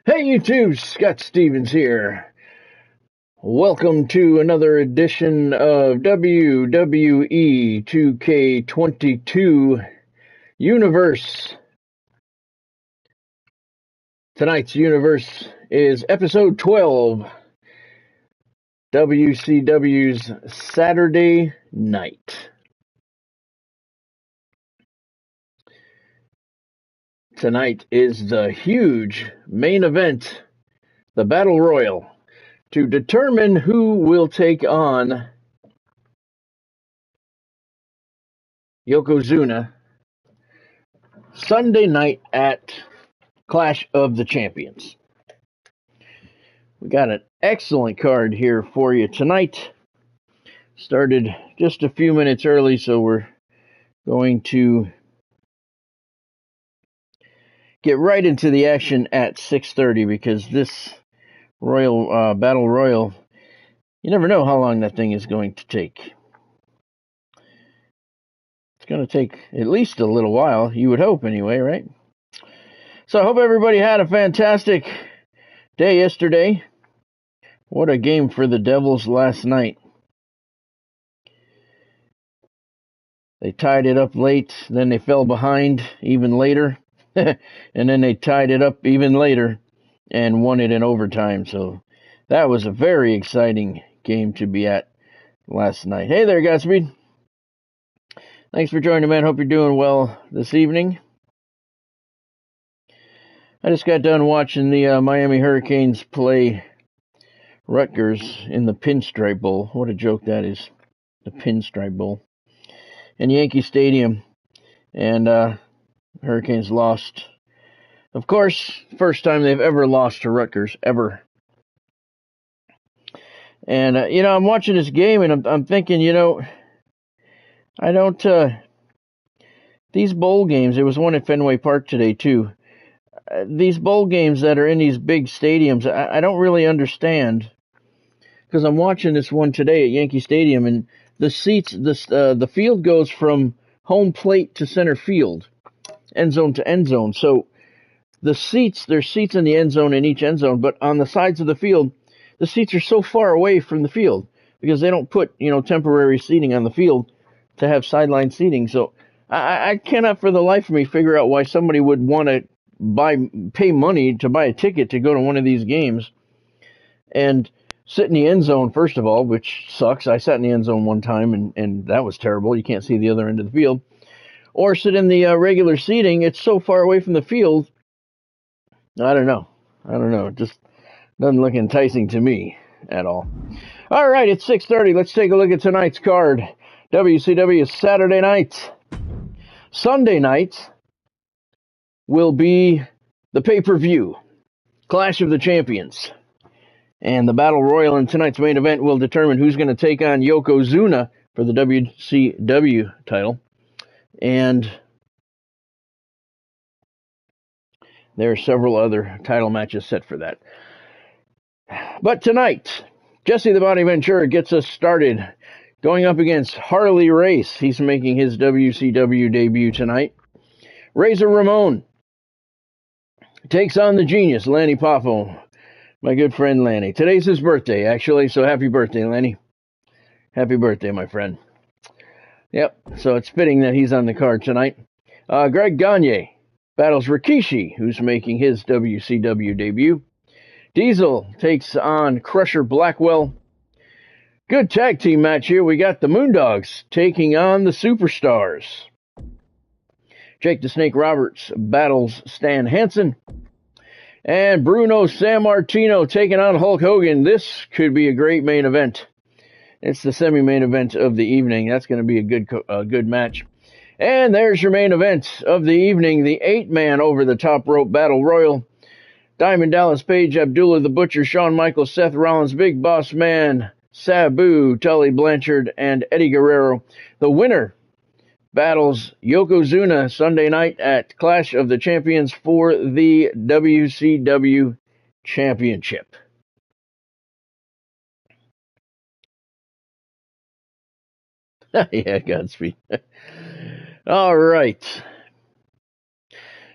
Hey YouTube, Scott Stevens here. Welcome to another edition of WWE 2K22 Universe. Tonight's Universe is episode 12, WCW's Saturday Night. Tonight is the huge main event, the Battle Royal, to determine who will take on Yokozuna Sunday night at Clash of the Champions. We got an excellent card here for you tonight. Started just a few minutes early, so we're going to get right into the action at 6:30 because this Battle Royal, you never know how long that thing is going to take. It's going to take at least a little while, you would hope anyway, right? So I hope everybody had a fantastic day yesterday. What a game for the Devils last night. They tied it up late, then they fell behind even later, and then they tied it up even later and won it in overtime. So that was a very exciting game to be at last night. Hey there, Godspeed. Thanks for joining, man. Hope you're doing well this evening. I just got done watching the Miami Hurricanes play Rutgers in the Pinstripe Bowl. What a joke that is, the Pinstripe Bowl. In Yankee Stadium, and Hurricanes lost. Of course, first time they've ever lost to Rutgers, ever. And, I'm watching this game, and I'm thinking, I don't, these bowl games, there was one at Fenway Park today, too. These bowl games that are in these big stadiums, I don't really understand, because I'm watching this one today at Yankee Stadium, and the seats, the field goes from home plate to center field, end zone to end zone. So there's seats in the end zone in each end zone, but on the sides of the field, the seats are so far away from the field because they don't put, temporary seating on the field to have sideline seating. So I cannot for the life of me figure out why somebody would want to pay money to buy a ticket to go to one of these games and sit in the end zone, first of all, which sucks. I sat in the end zone one time, and that was terrible. You can't see the other end of the field. Or sit in the regular seating. It's so far away from the field. I don't know. It just doesn't look enticing to me at all. All right, it's 6:30. Let's take a look at tonight's card. WCW is Saturday night. Sunday night will be the pay-per-view, Clash of the Champions. And the Battle Royal in tonight's main event will determine who's going to take on Yokozuna for the WCW title. And there are several other title matches set for that. But tonight, Jesse the Body Ventura gets us started going up against Harley Race. He's making his WCW debut tonight. Razor Ramon takes on the Genius, Lanny Poffo. My good friend Lanny. Today's his birthday, actually, so happy birthday, Lanny. Happy birthday, my friend. Yep, so it's fitting that he's on the card tonight. Greg Gagne battles Rikishi, who's making his WCW debut. Diesel takes on Crusher Blackwell. Good tag team match here. We got the Moondogs taking on the Superstars. Jake the Snake Roberts battles Stan Hansen. And Bruno Sammartino taking on Hulk Hogan. This could be a great main event. It's the semi-main event of the evening. That's going to be a good match. And there's your main event of the evening, the 8-man over-the-top rope battle royal. Diamond Dallas Page, Abdullah the Butcher, Shawn Michaels, Seth Rollins, Big Boss Man, Sabu, Tully, Blanchard, and Eddie Guerrero. The winner battles Yokozuna Sunday night at Clash of the Champions for the WCW Championship. Yeah, Godspeed. All right.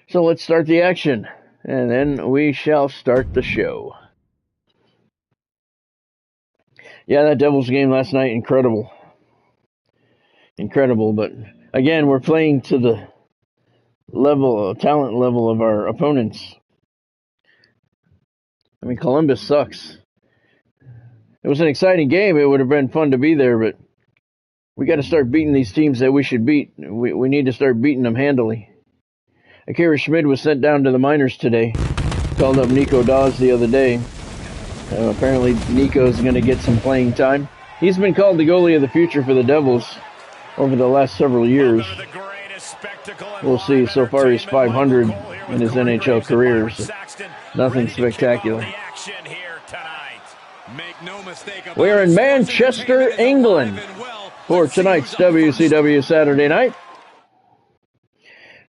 So let's start the action. And then we shall start the show. Yeah, that Devils game last night, incredible. Incredible, but again, we're playing to the talent level of our opponents. I mean, Columbus sucks. It was an exciting game. It would have been fun to be there, but we got to start beating these teams that we should beat. We need to start beating them handily. Akira Schmid was sent down to the minors today. Called up Nico Dawes the other day. Apparently Nico's going to get some playing time. He's been called the goalie of the future for the Devils over the last several years. We'll see. So far he's .500 in his NHL career. So nothing spectacular. We are in Manchester, England for tonight's WCW Saturday night.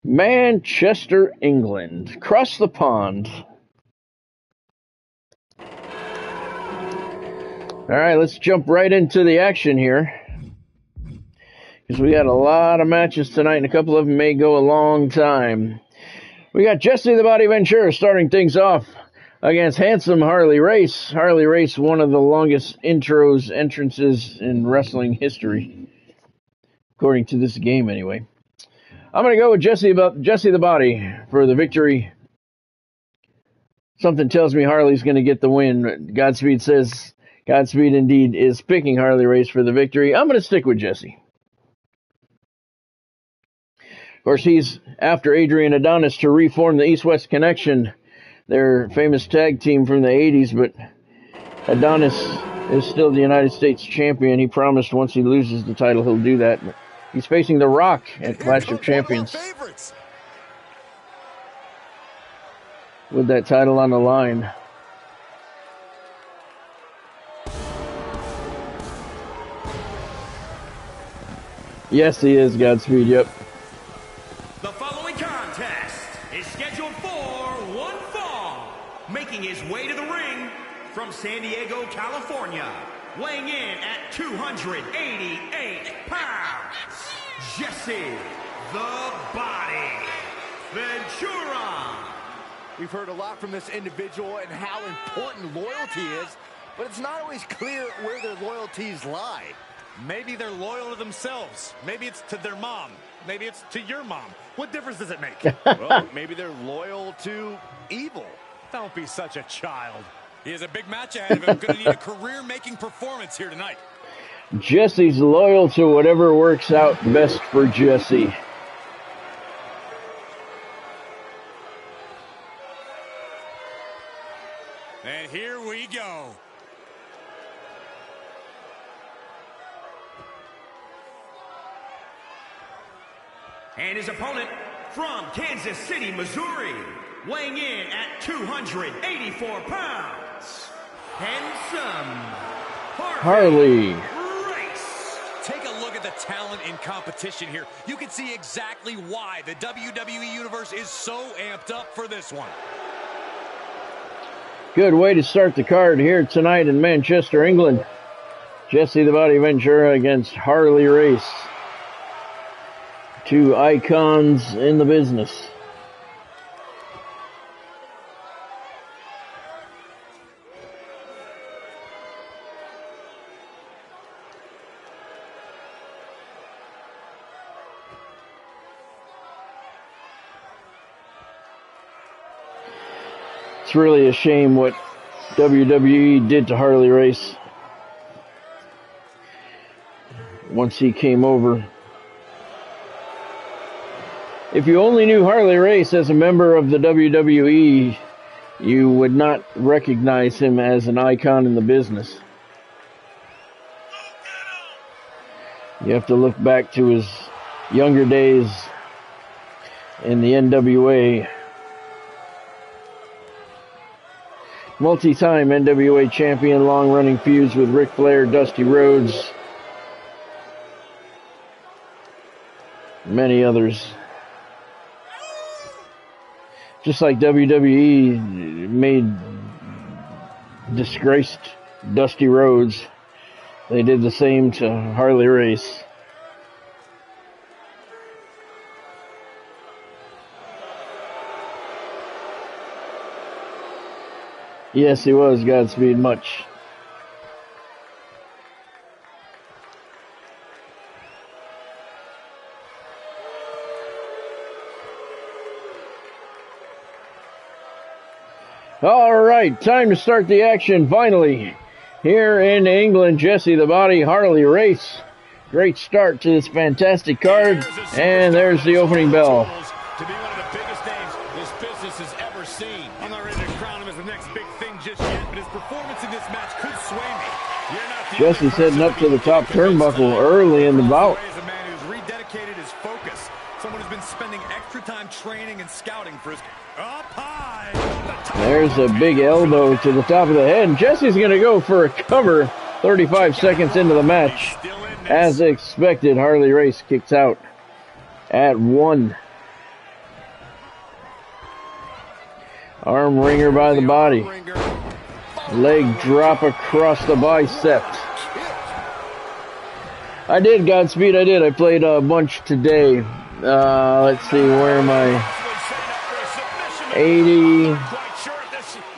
Manchester, England. Across the pond. All right, let's jump right into the action here. Because we got a lot of matches tonight, and a couple of them may go a long time. We got Jesse the Body Ventura starting things off against handsome Harley Race. Harley Race, one of the longest entrances in wrestling history. According to this game, anyway. I'm going to go with Jesse the Body for the victory. Something tells me Harley's going to get the win. Godspeed indeed is picking Harley Race for the victory. I'm going to stick with Jesse. Of course, he's after Adrian Adonis to reform the East-West Connection, their famous tag team from the 80s, but Adonis is still the United States champion. He promised once he loses the title he'll do that. But he's facing The Rock at Clash of Champions with that title on the line. Yes, he is. Godspeed, yep. The following contest is scheduled for one fall. Making his way to the ring from San Diego, California. Weighing in at 288 pounds. Jesse the Body Ventura. We've heard a lot from this individual and how important loyalty is, but it's not always clear where their loyalties lie. Maybe they're loyal to themselves. Maybe it's to their mom. Maybe it's to your mom. What difference does it make? Well, maybe they're loyal to evil. Don't be such a child. He has a big match ahead of him. Going to need a career-making performance here tonight. Jesse's loyal to whatever works out best for Jesse. And here we go. And his opponent from Kansas City, Missouri, weighing in at 284 pounds, handsome Harley Race. Take a look at the talent in competition here. You can see exactly why the WWE Universe is so amped up for this one. Good way to start the card here tonight in Manchester, England. Jesse the Body Ventura against Harley Race. Two icons in the business. It's really a shame what WWE did to Harley Race once he came over. If you only knew Harley Race as a member of the WWE, you would not recognize him as an icon in the business. You have to look back to his younger days in the NWA. Multi-time NWA champion, long-running feuds with Ric Flair, Dusty Rhodes, many others. Just like WWE made disgraced Dusty Rhodes, they did the same to Harley Race. Yes, he was. Godspeed much. All right, time to start the action finally. Here in England, Jesse the Body, Harley Race. Great start to this fantastic card, and there's the opening bell. To be one of the biggest names this business has ever seen. I'm not ready to crown him as the next big thing just yet, but his performance in this match could sway me. You're not the Jesse's heading up to the top turnbuckle early in the bout. He's a man who's rededicated his focus. Someone who's been spending extra time training and scouting for his up high. There's a big elbow to the top of the head, and Jesse's going to go for a cover 35 seconds into the match. As expected, Harley Race kicks out at 1. Arm wringer by the body. Leg drop across the bicep. I did, Godspeed, I did. I played a bunch today. Let's see, where am I? 80.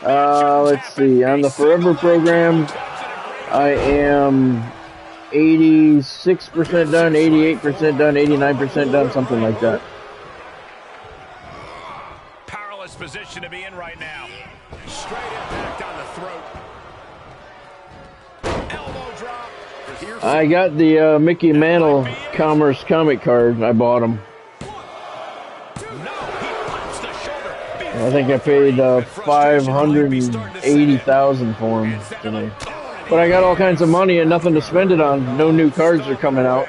Let's see, on the Forever program, I am 86% done, 88% done, 89% done, something like that. Powerless position to be in right now. Straight impact on the throat. Elbow drop. I got the Mickey Mantle Commerce comic card. I bought him. I think I paid $580,000 for him today. But I got all kinds of money and nothing to spend it on. No new cards are coming out.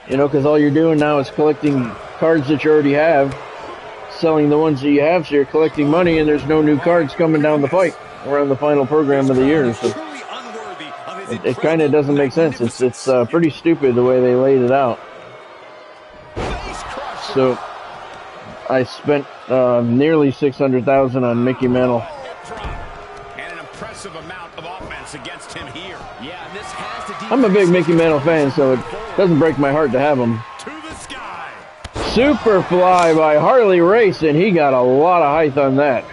You know, because all you're doing now is collecting cards that you already have, selling the ones that you have, so you're collecting money, and there's no new cards coming down the pike. We're on the final program of the year, so it kind of doesn't make sense. It's pretty stupid the way they laid it out. So I spent nearly $600,000 on Mickey Mantle. And an impressive amount of offense against him here. Yeah, this has to I'm a big Mickey Mantle fan, so it doesn't break my heart to have him. to the sky. Superfly by Harley Race, and he got a lot of height on that.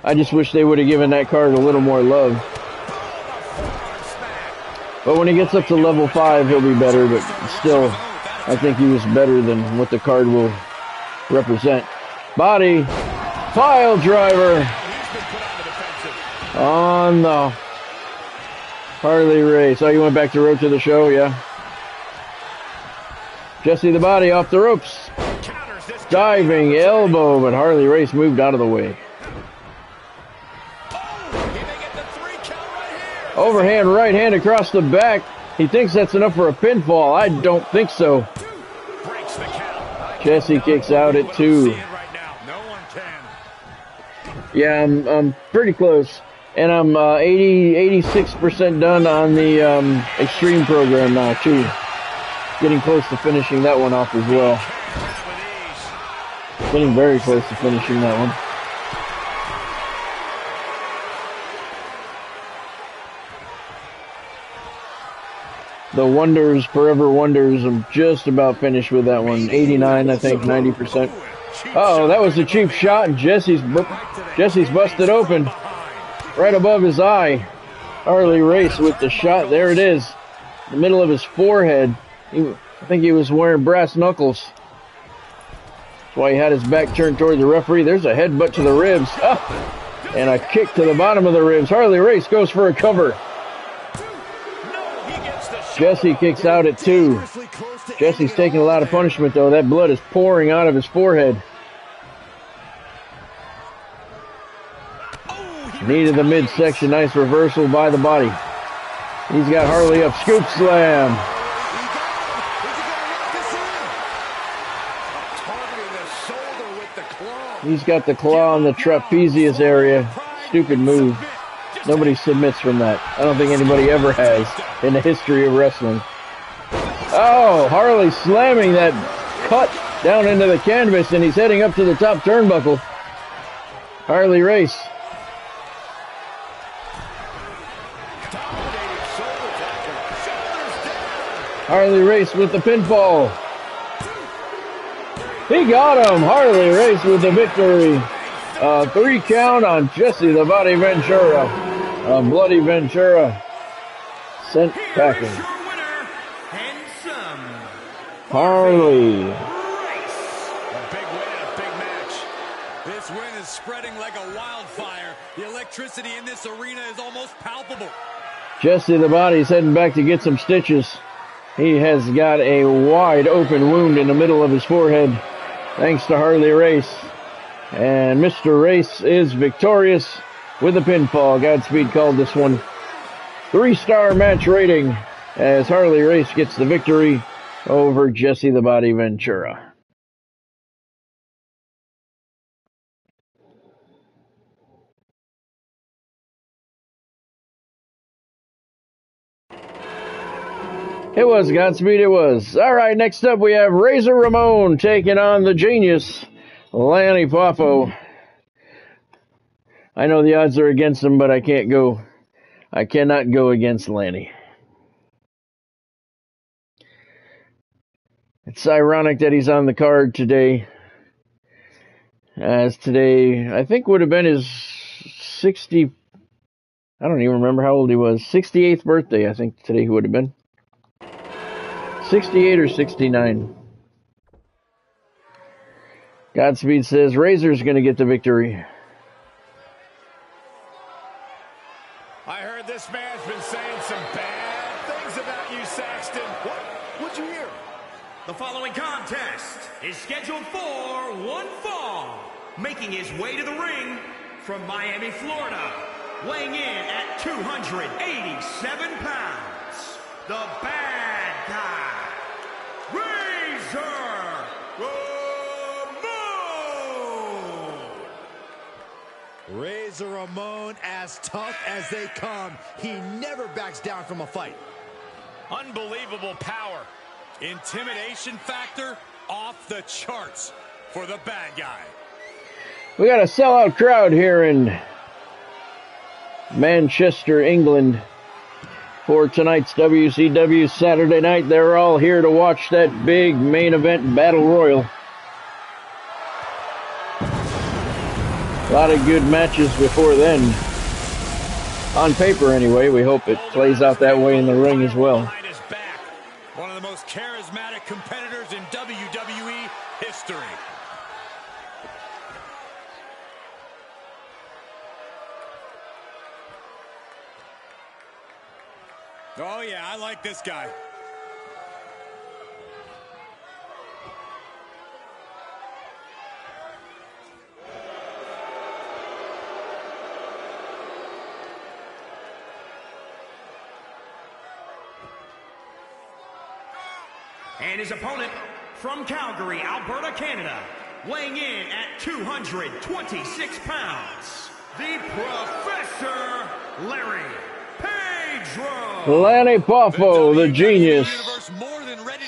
I just wish they would have given that card a little more love. But when he gets up to level 5, he'll be better, but still, I think he was better than what the card will represent. Body, pile driver on the Harley Race. Oh, you went back to Road to the Show, yeah? Jesse the Body off the ropes. Diving elbow, but Harley Race moved out of the way. Overhand right hand across the back. He thinks that's enough for a pinfall. I don't think so. Jesse kicks out at 2. Yeah, I'm pretty close. And I'm 86% done on the Extreme program now, too. Getting close to finishing that one off as well. Getting very close to finishing that one. The Wonders, Forever Wonders, I'm just about finished with that one. 89, I think, 90%. Uh-oh, that was a cheap shot, and Jesse's busted open. Right above his eye. Harley Race with the shot. There it is. In the middle of his forehead. I think he was wearing brass knuckles. That's why he had his back turned toward the referee. There's a headbutt to the ribs. Ah, and a kick to the bottom of the ribs. Harley Race goes for a cover. Jesse kicks out at 2. Jesse's taking a lot of punishment, though. That blood is pouring out of his forehead. Knee to the midsection. Nice reversal by the Body. He's got Harley up. Scoop slam. He's got the claw on the trapezius area. Stupid move. Nobody submits from that. I don't think anybody ever has in the history of wrestling. Oh, Harley slamming that cut down into the canvas, and he's heading up to the top turnbuckle. Harley Race. Harley Race with the pinfall. He got him. Harley Race with the victory. 3 count on Jesse the Body Ventura. Bloody Ventura sent packing. Harley. A big win and a big match. This win is spreading like a wildfire. The electricity in this arena is almost palpable. Jesse the Body's heading back to get some stitches. He has got a wide open wound in the middle of his forehead, thanks to Harley Race. And Mr. Race is victorious with a pinfall. Godspeed called this one. 3-star match rating as Harley Race gets the victory over Jesse the Body Ventura. It was, Godspeed, it was. All right, next up we have Razor Ramon taking on the genius, Lanny Poffo. I know the odds are against him, but I cannot go against Lanny. It's ironic that he's on the card today, as today, I think would have been his 60, I don't even remember how old he was, 68th birthday, I think today would have been. 68 or 69. Godspeed says Razor's going to get the victory. I heard this man's been saying some bad things about you, Saxton. What'd you hear? The following contest is scheduled for one fall. Making his way to the ring from Miami, Florida. Weighing in at 287 pounds. The bad guy. Razor Ramon! Razor Ramon, as tough as they come. He never backs down from a fight. Unbelievable power. Intimidation factor off the charts for the bad guy. We got a sellout crowd here in Manchester, England, for tonight's WCW Saturday night. They're all here to watch that big main event battle royal. A lot of good matches before then. On paper anyway, we hope it plays out that way in the ring as well. One of the most charismatic competitors in WWE history. Oh yeah, I like this guy. And his opponent from Calgary, Alberta, Canada, weighing in at 226 pounds, the Professor Larry Pedro. Lanny Poffo, the genius,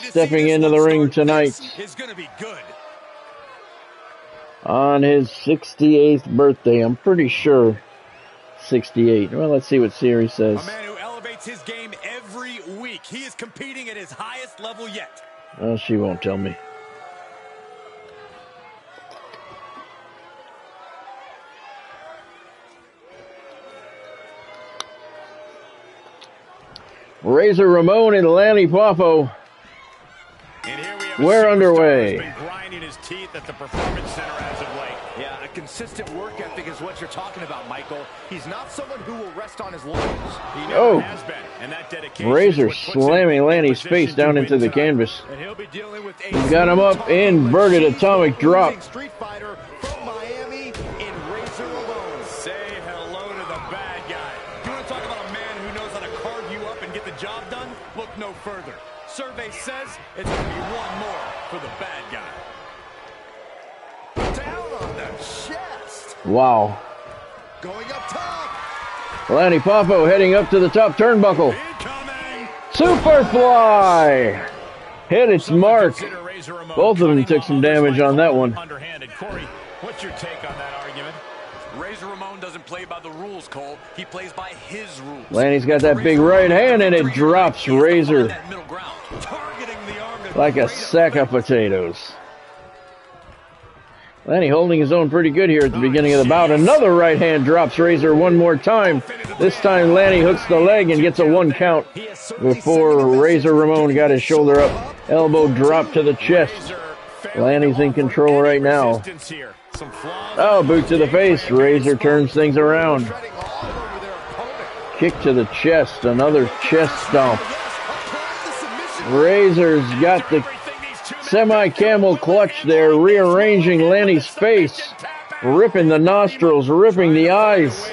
stepping into the ring tonight on his 68th birthday. I'm pretty sure 68. Well, let's see what Siri says. A man who elevates his game every week. He is competing at his highest level yet. Well, she won't tell me. Razor Ramon and Lanny Poffo. We're underway. Been grinding his teeth at the Performance Center as of late. Yeah, a consistent work ethic is what you're talking about, Michael. He's not someone who will rest on his laurels. He never has been, and that dedication Razor is what puts slamming him in Lanny's position face down to into win the tonight. canvas. And he'll be dealing with a He's got him up, inverted atomic drop. Street fighter from Miami in Razor Ramon. Say hello to the bad guy. You want to talk about a man who knows how to carve you up and get the job done? Look no further. Survey says it's going to be one more for the bad guy. Down on the chest. Wow. Going up top. Lanny Poffo heading up to the top turnbuckle. Incoming. Superfly. Hit its mark. Both of them took some damage on that one. Underhanded. Corey, what's your take on that argument? Razor Ramon doesn't play by the rules, Cole. He plays by his rules. Lanny's got that big right hand and it drops Razor like a sack of potatoes. Lanny holding his own pretty good here at the beginning of the bout. Another right hand drops Razor one more time. This time Lanny hooks the leg and gets a 1 count before Razor Ramon got his shoulder up. Elbow drop to the chest. Lanny's in control right now. Oh, boot to the face. Razor turns things around. Kick to the chest. Another chest stomp. Razor's got the semi-camel clutch there, rearranging Lanny's face, ripping the nostrils, ripping the eyes.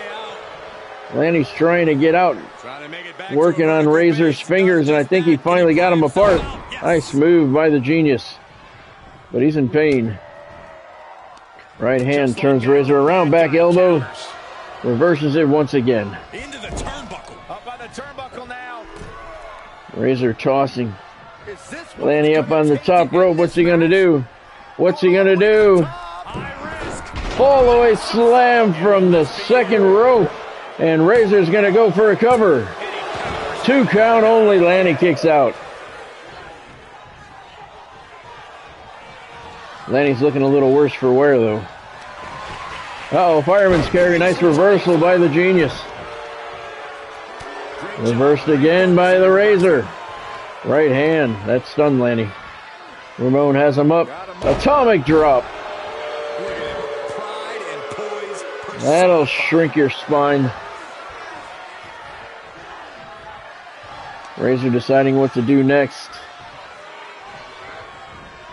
Lanny's trying to get out, working on Razor's fingers, and I think he finally got him apart. Nice move by the Genius, but he's in pain. Right hand turns Razor around, back elbow, reverses it once again. Into the turnbuckle. Up on the turnbuckle now. Razor tossing. Lanny up on the top rope. What's he going to do? What's he going to do? Fall away slam from the second rope. And Razor's going to go for a cover. 2 count only. Lanny kicks out. Lanny's looking a little worse for wear, though. Uh-oh, fireman's carry. Nice reversal by the Genius. Reversed again by the Razor. Right hand. That stunned Lanny. Ramon has him up. Atomic drop. That'll shrink your spine. Razor deciding what to do next.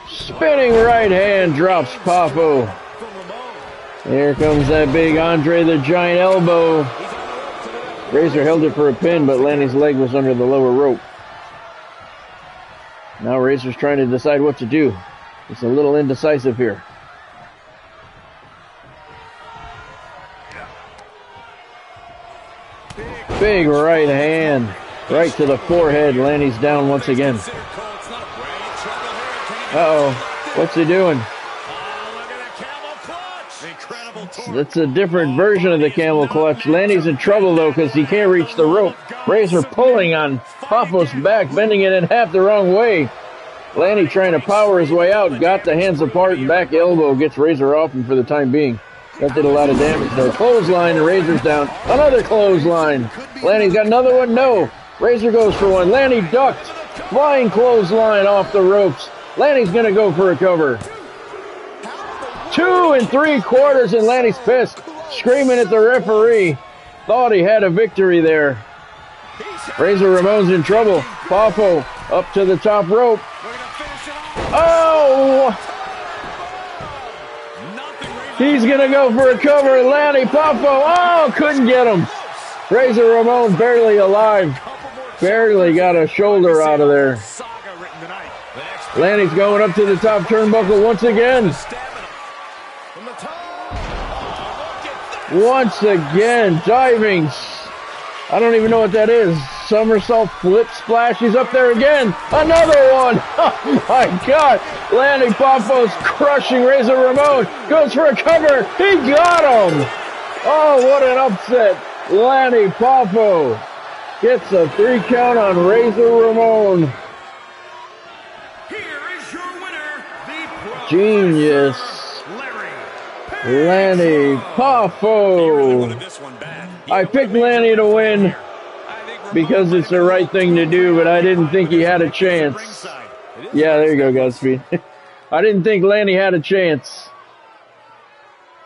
Spinning right hand drops Popo. Here comes that big Andre the Giant elbow. Razor held it for a pin, but Lanny's leg was under the lower rope. Now Razor's trying to decide what to do. It's a little indecisive here. Big right hand. Right to the forehead. Lanny's down once again. Uh-oh. What's he doing? That's a different version of the camel clutch. Lanny's in trouble, though, because he can't reach the rope. Razor pulling on Papo's back, bending it in half the wrong way. Lanny trying to power his way out. Got the hands apart. Back elbow gets Razor off him for the time being. That did a lot of damage, though. Clothesline, and Razor's down. Another clothesline. Lanny's got another one. No. Razor goes for one. Lanny ducked. Flying clothesline off the ropes. Lanny's going to go for a cover. 2 3/4, and Lanny's pissed. Screaming at the referee. Thought he had a victory there. Razor Ramon's in trouble. Popo up to the top rope. Oh! He's going to go for a cover. Lanny Popo. Oh, couldn't get him. Razor Ramon barely alive. Barely got a shoulder out of there. Lanny's going up to the top turnbuckle once again. Once again, diving. I don't even know what that is. Somersault flip splash. He's up there again. Another one. Oh my God. Lanny Popo's crushing Razor Ramon. Goes for a cover. He got him. Oh, what an upset. Lanny Popo gets a 3 count on Razor Ramon. Here is your winner, the Genius. Lanny Popo. I picked Lanny to win because it's the right thing to do, but I didn't think he had a chance. Yeah, there you go, Godspeed. I didn't think Lanny had a chance,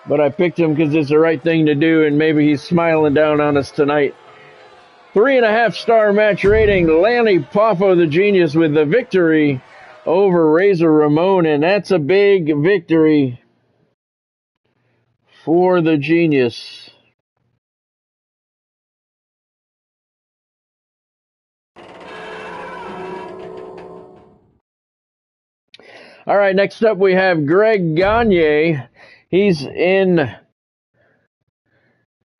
but I picked him because it's the right thing to do, and maybe he's smiling down on us tonight. 3.5-star match rating. Lanny Popo, the Genius, with the victory over Razor Ramon, and that's a big victory for the Genius. All right, next up we have Greg Gagne. He's in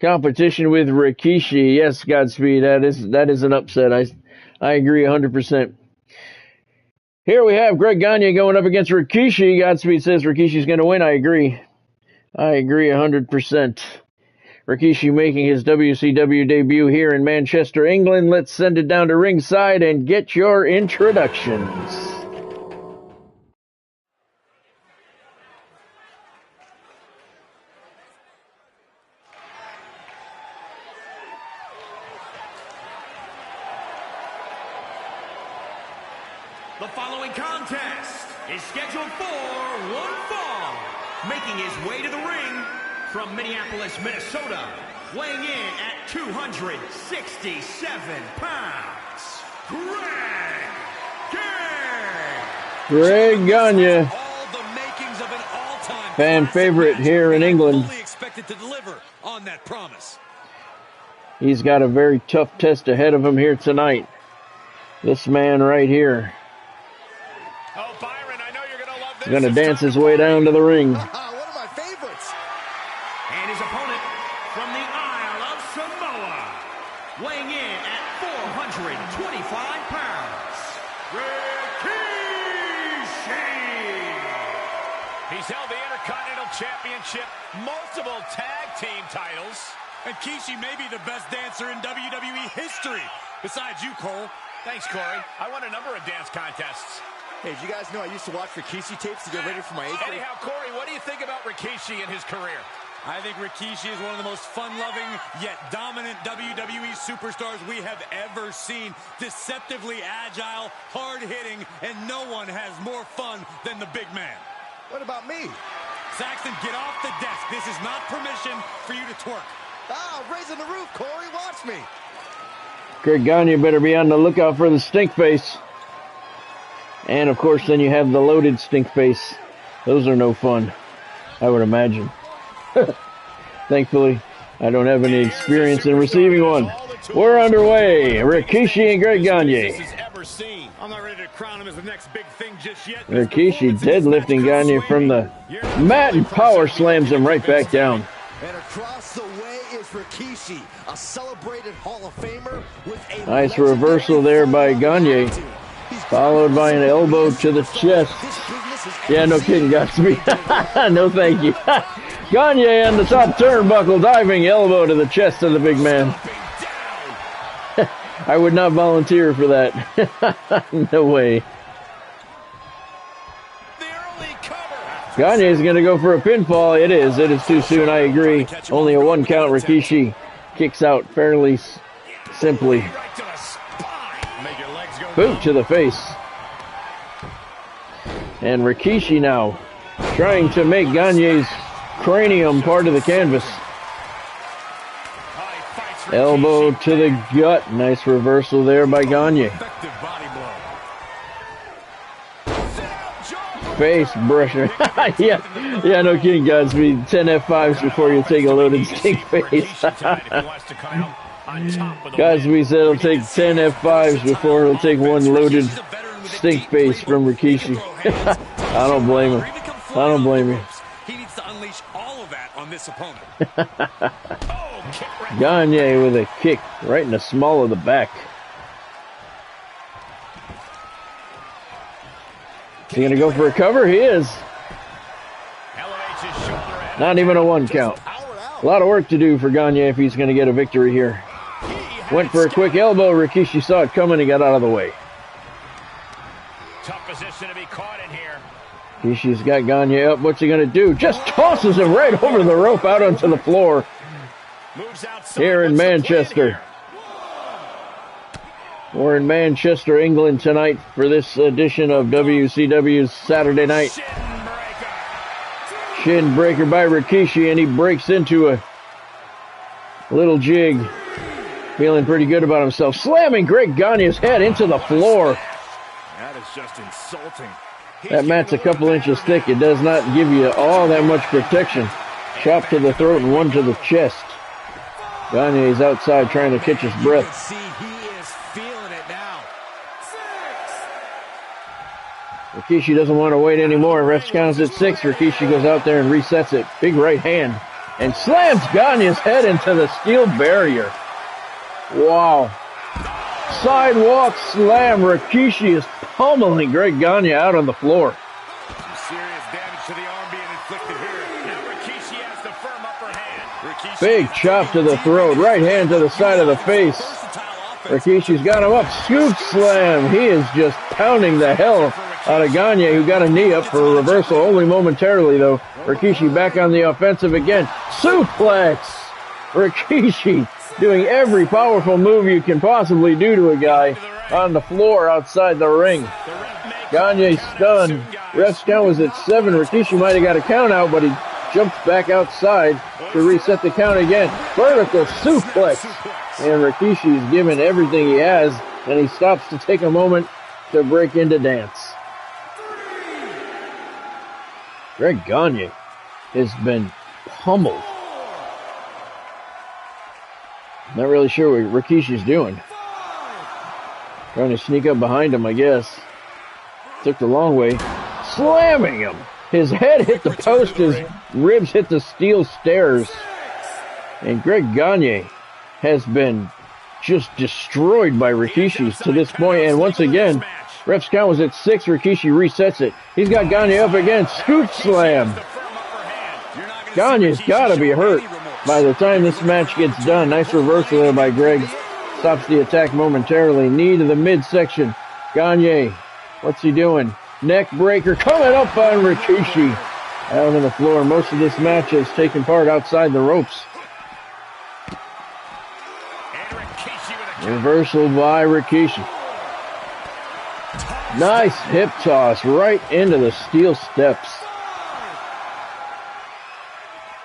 competition with Rikishi. Yes, Godspeed. That is an upset. I agree 100%. Here we have Greg Gagne going up against Rikishi. Godspeed says Rikishi's going to win. I agree 100%. Rikishi making his WCW debut here in Manchester, England. Let's send it down to ringside and get your introductions. The following contest is scheduled for one fall. Making his way to the ring from Minneapolis, Minnesota, weighing in at 267 pounds, Greg Gagne, fan favorite here in England. Expected to deliver on that promise. He's got a very tough test ahead of him here tonight. This man right here. Oh, Byron, I know you're going to love this. He's going to dance his way down to the ring. One of my favorites. And his opponent from the Isle of Samoa, weighing in at 425 pounds, Rikishi. He's held the Intercontinental Championship, multiple tag team titles. And Rikishi may be the best dancer in WWE history. Besides you, Cole. Thanks, Corey. I won a number of dance contests. Hey, did you guys know I used to watch Rikishi tapes to get ready for my 8th grade? Anyhow, Corey, what do you think about Rikishi and his career? I think Rikishi is one of the most fun-loving, yet dominant WWE superstars we have ever seen. Deceptively agile, hard-hitting, and no one has more fun than the big man. What about me? Saxton, get off the desk. This is not permission for you to twerk. Ah, raising the roof, Corey. Watch me. Greg Gagne better be on the lookout for the stink face. And of course, then you have the loaded stink face. Those are no fun, I would imagine. Thankfully, I don't have any experience in receiving one. We're underway. Rikishi and Greg Gagne. I'm not ready to crown him as the next big thing just yet. Rikishi deadlifting Gagne from the mat and power slams him right back down. And across the way is Rikishi, a celebrated Hall of Famer with a nice reversal there by Gagne, followed by an elbow to the chest. Yeah, no kidding, Godspeed. No thank you. Gagne on the top turnbuckle, diving elbow to the chest of the big man. I would not volunteer for that. No way. Gagne is going to go for a pinfall. It is too soon, I agree. Only a 1 count. Rikishi kicks out fairly simply. Boot to the face. And Rikishi now trying to make Gagne's cranium part of the canvas. Elbow to the gut. Nice reversal there by Gagne. Face brusher. yeah, no kidding, Godspeed. 10 F5s before you take a loaded stink face. Godspeed said he'll take 10 F5s before he'll take one loaded stink face from Rikishi. I don't blame him. I don't blame you. He needs to unleash all of that on this opponent. Gagne with a kick right in the small of the back. Is he going to go for a cover? He is. Not even a 1 count. A lot of work to do for Gagne if he's going to get a victory here. Went for a quick elbow. Rikishi saw it coming and got out of the way. Tough position to be caught in here. Rikishi's got Gagne up. What's he going to do? Just tosses him right over the rope out onto the floor. Here in Manchester. We're in Manchester, England tonight for this edition of WCW's Saturday Night. Shin breaker by Rikishi, and he breaks into a little jig. Feeling pretty good about himself. Slamming Greg Gagne's head into the floor. That is just insulting. That mat's a couple inches thick. It does not give you all that much protection. Chop to the throat and 1 to the chest. Gagne is outside trying to catch his breath. Rikishi doesn't want to wait anymore. Refs counts at 6. Rikishi goes out there and resets it. Big right hand. And slams Gagne's head into the steel barrier. Wow. Sidewalk slam. Rikishi is pummeling Greg Gagne out on the floor. Some serious damage to the arm being inflicted here. Now Rikishi has the firm upper hand. Big chop to the throat. Right hand to the side of the face. Rikishi's got him up. Scoop slam. He is just pounding the hell out of Gagne, who got a knee up for a reversal only momentarily, though. Rikishi back on the offensive again. Suplex! Rikishi doing every powerful move you can possibly do to a guy on the floor outside the ring. The ref Gagne stunned. Ref's count was at 7. Rikishi might have got a count out, but he jumps back outside to reset the count again. Vertical suplex. And Rikishi's given everything he has, and he stops to take a moment to break into dance. Greg Gagne has been pummeled. Not really sure what Rikishi's doing. Trying to sneak up behind him, I guess. Took the long way. Slamming him. His head hit the post. His ribs hit the steel stairs. And Greg Gagne has been just destroyed by Rikishi to this point. And once again, ref's count was at 6. Rikishi resets it. He's got Gagne up again. Scoop slam. Gagne's got to be hurt by the time this match gets done. Nice reversal there by Greg. Stops the attack momentarily. Knee to the midsection. Gagne, what's he doing? Neck breaker coming up on Rikishi. Out on the floor. Most of this match has taken part outside the ropes. Reversal by Rikishi. Nice hip toss right into the steel steps.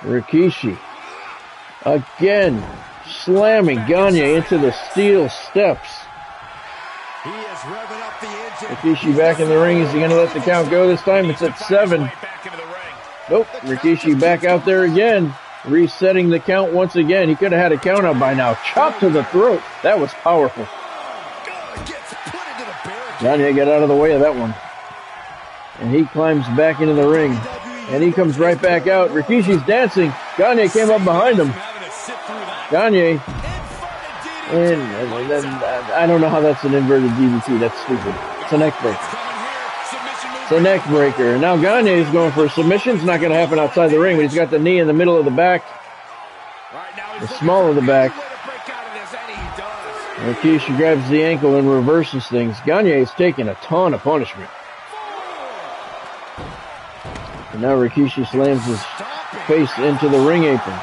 Rikishi again slamming Gagne into the steel steps. He is revving up the engine. Rikishi back in the ring. Is he going to let the count go this time? It's at 7. Nope. Rikishi back out there again. Resetting the count once again. He could have had a count out by now. Chop to the throat. That was powerful. Gagne got out of the way of that one. And he climbs back into the ring. And he comes right back out. Rikishi's dancing. Gagne came up behind him. Gagne. And I don't know how that's an inverted DDT. That's stupid. It's a neck breaker. It's a neck breaker. And now Gagne is going for a submission. It's not going to happen outside the ring, but he's got the knee in the middle of the back. The small of the back. Rikishi grabs the ankle and reverses things. Gagne is taking a ton of punishment. And now Rikishi slams his face into the ring apron.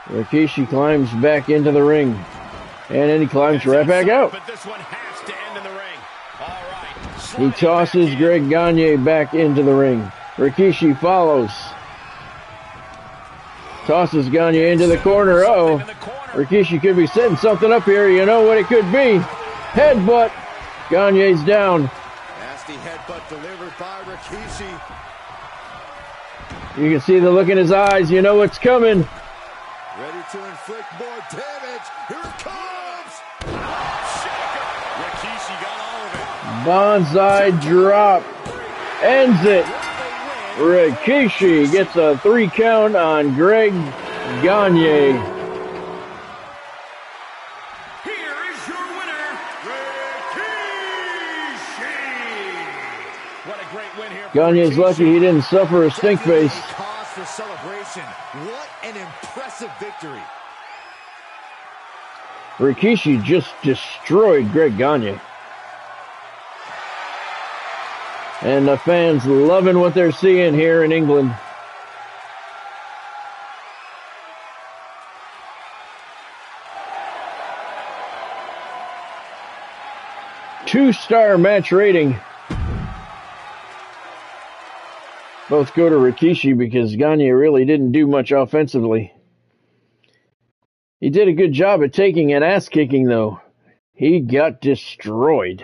Rikishi climbs back into the ring. And then he climbs right back out. He tosses Greg Gagne back into the ring. Rikishi follows. Tosses Gagne into the corner. Uh-oh. Rikishi could be setting something up here. You know what it could be. Headbutt. Gagne's down. Nasty headbutt delivered by Rikishi. You can see the look in his eyes. You know what's coming. Ready to inflict more damage. Here it comes. Rikishi got all of it. Bonsai drop. Ends it. Rikishi gets a 3 count on Greg Gagne. Here is your winner, Rikishi. What a great win here. Gagne's lucky he didn't suffer a stink face. Cause for celebration. What an impressive victory. Rikishi just destroyed Greg Gagne. And the fans loving what they're seeing here in England. Two-star match rating. Both go to Rikishi because Gagne really didn't do much offensively. He did a good job at taking an ass-kicking, though. He got destroyed.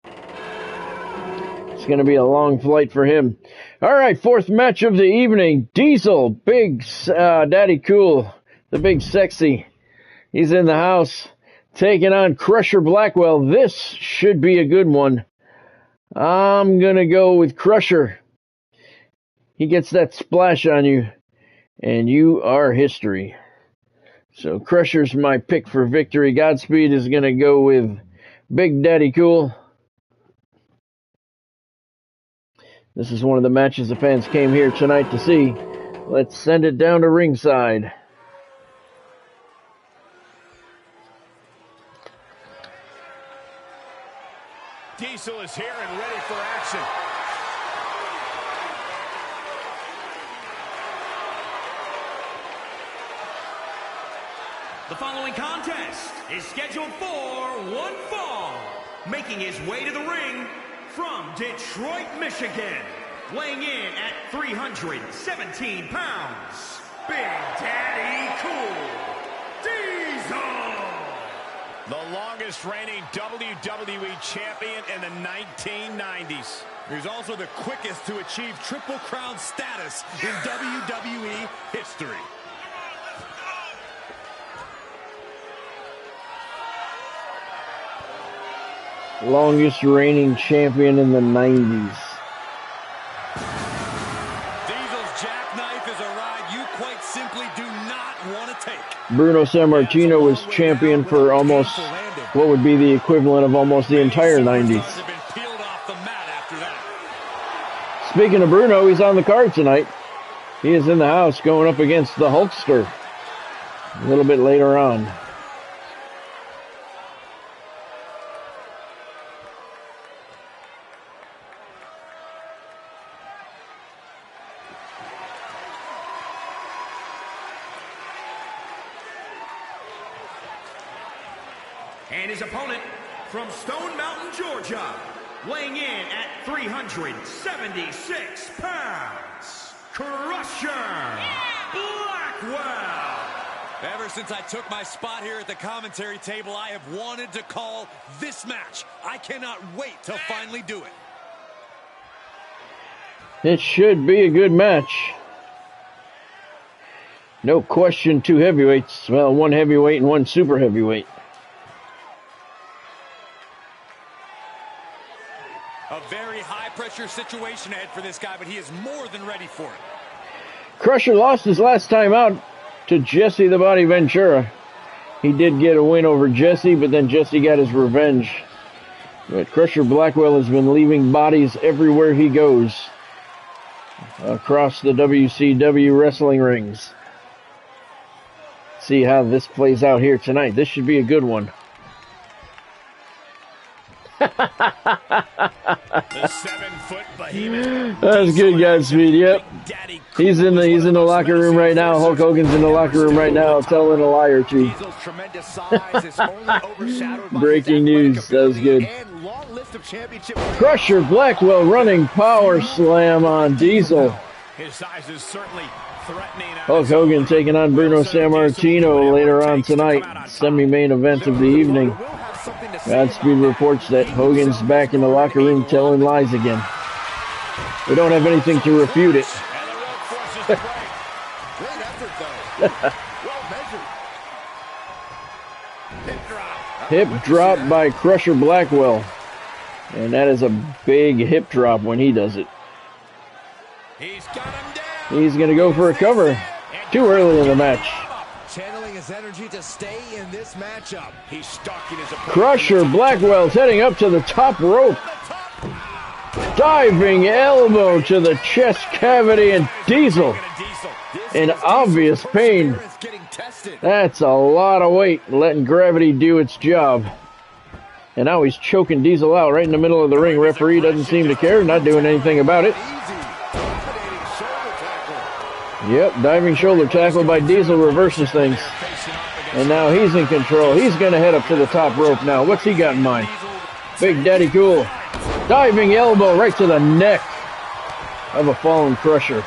It's going to be a long flight for him. All right, 4th match of the evening. Diesel, Big Daddy Cool, the Big Sexy. He's in the house, taking on Crusher Blackwell. This should be a good one. I'm going to go with Crusher. He gets that splash on you, and you are history. So Crusher's my pick for victory. Godspeed is going to go with Big Daddy Cool. This is one of the matches the fans came here tonight to see. Let's send it down to ringside. Diesel is here and ready for action. The following contest is scheduled for one fall. Making his way to the ring from Detroit, Michigan. Weighing in at 317 pounds. Big Daddy Cool. Diesel. The longest reigning WWE champion in the 1990s. He's also the quickest to achieve Triple Crown status in WWE history. Longest reigning champion in the 90s. Diesel's jackknife is a ride you quite simply do not want to take. Bruno Sammartino was champion for almost what would be the equivalent of almost the entire 90s. Speaking of Bruno, he's on the card tonight. He is in the house going up against the Hulkster a little bit later on. And his opponent from Stone Mountain, Georgia, weighing in at 376 pounds, Crusher Blackwell. Ever since I took my spot here at the commentary table, I have wanted to call this match. I cannot wait to finally do it. It should be a good match. No question, two heavyweights. Well, one heavyweight and one super heavyweight. A very high-pressure situation ahead for this guy, but he is more than ready for it. Crusher lost his last time out to Jesse the Body Ventura. He did get a win over Jesse, but then Jesse got his revenge. But Crusher Blackwell has been leaving bodies everywhere he goes across the WCW wrestling rings. See how this plays out here tonight. This should be a good one. The 7-foot behemoth. That's good, Godspeed. Yep. He's in the locker room right now. Hulk Hogan's in the locker room right now, telling a lie or two. Breaking news. That was good. Crusher Blackwell running power slam on Diesel. His size is certainly threatening. Hulk Hogan taking on Bruno Sammartino later on tonight. Semi-main event of the evening. Godspeed reports that Hogan's back in the locker room telling lies again. We don't have anything to refute it. Hip drop by Crusher Blackwell. And that is a big hip drop when he does it. He's going to go for a cover. Too early in the match. Channeling his energy to stay in this matchup. He's stalking his opponent. Crusher Blackwell's heading up to the top rope. Diving elbow to the chest cavity, and Diesel in obvious pain. That's a lot of weight, letting gravity do its job. And now he's choking Diesel out right in the middle of the ring. Referee doesn't seem to care, not doing anything about it. Yep, diving shoulder tackle by Diesel reverses things. And now he's in control. He's going to head up to the top rope now. What's he got in mind? Big Daddy Cool. Diving elbow right to the neck of a fallen Crusher.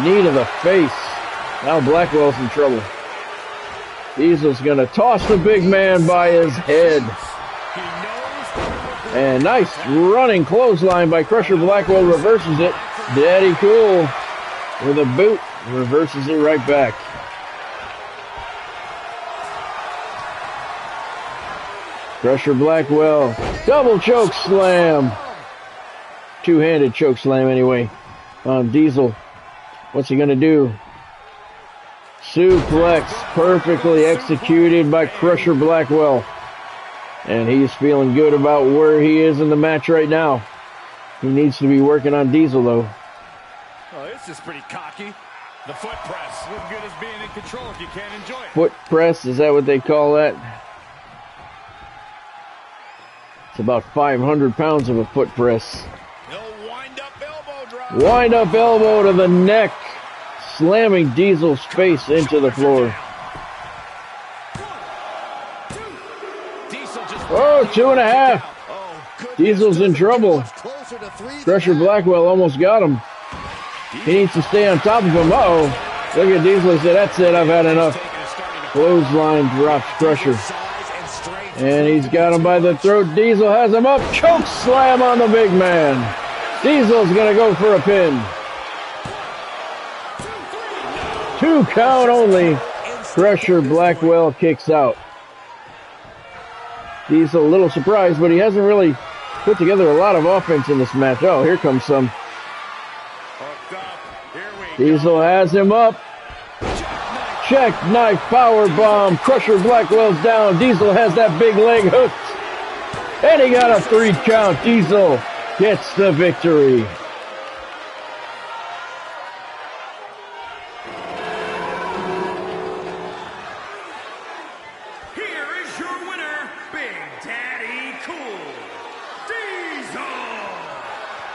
Knee to the face. Now Blackwell's in trouble. Diesel's going to toss the big man by his head. And nice running clothesline by Crusher Blackwell. Reverses it. Daddy Cool with a boot. Reverses it right back. Crusher Blackwell. Double choke slam. Two-handed choke slam anyway on Diesel. What's he going to do? Suplex perfectly executed by Crusher Blackwell. And he's feeling good about where he is in the match right now. He needs to be working on Diesel though. Oh, this is pretty cocky. The foot press. What good is being in control if you can't enjoy it? Foot press, is that what they call that? It's about 500 pounds of a foot press. Wind-up elbow drop. Wind-up elbow to the neck. Slamming Diesel's face into the floor. 2.5. Diesel's in trouble. Crusher Blackwell almost got him. He needs to stay on top of him. Uh-oh. Look at Diesel. He said, that's it. I've had enough. Clothesline drops Crusher. And he's got him by the throat. Diesel has him up. Choke slam on the big man. Diesel's going to go for a pin. 2 count only. Crusher Blackwell kicks out. Diesel a little surprised, but he hasn't really put together a lot of offense in this match. Oh, here comes some. Diesel has him up. Check knife power bomb. Crusher Blackwell's down. Diesel has that big leg hooked. And he got a 3 count. Diesel gets the victory. Here is your winner, Big Daddy Cool, Diesel.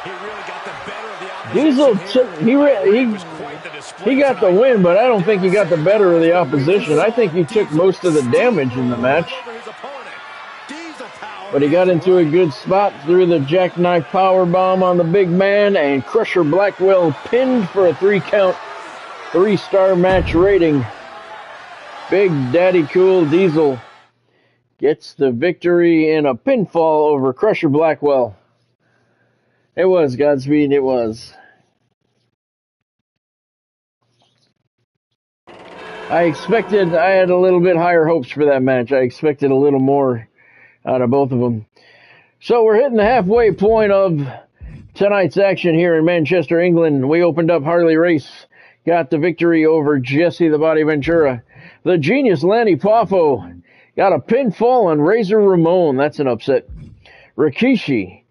He really got the better of the Diesel, opposition. he got the win, but I don't think he got the better of the opposition. I think he took most of the damage in the match. But he got into a good spot, threw the jackknife power bomb on the big man, and Crusher Blackwell pinned for a 3 count, 3-star match rating. Big Daddy Cool Diesel gets the victory in a pinfall over Crusher Blackwell. It was, Godspeed, it was. I had a little bit higher hopes for that match. I expected a little more out of both of them. So we're hitting the halfway point of tonight's action here in Manchester, England. We opened up Harley Race, got the victory over Jesse the Body Ventura. The Genius Lanny Poffo got a pinfall on Razor Ramon. That's an upset. Rikishi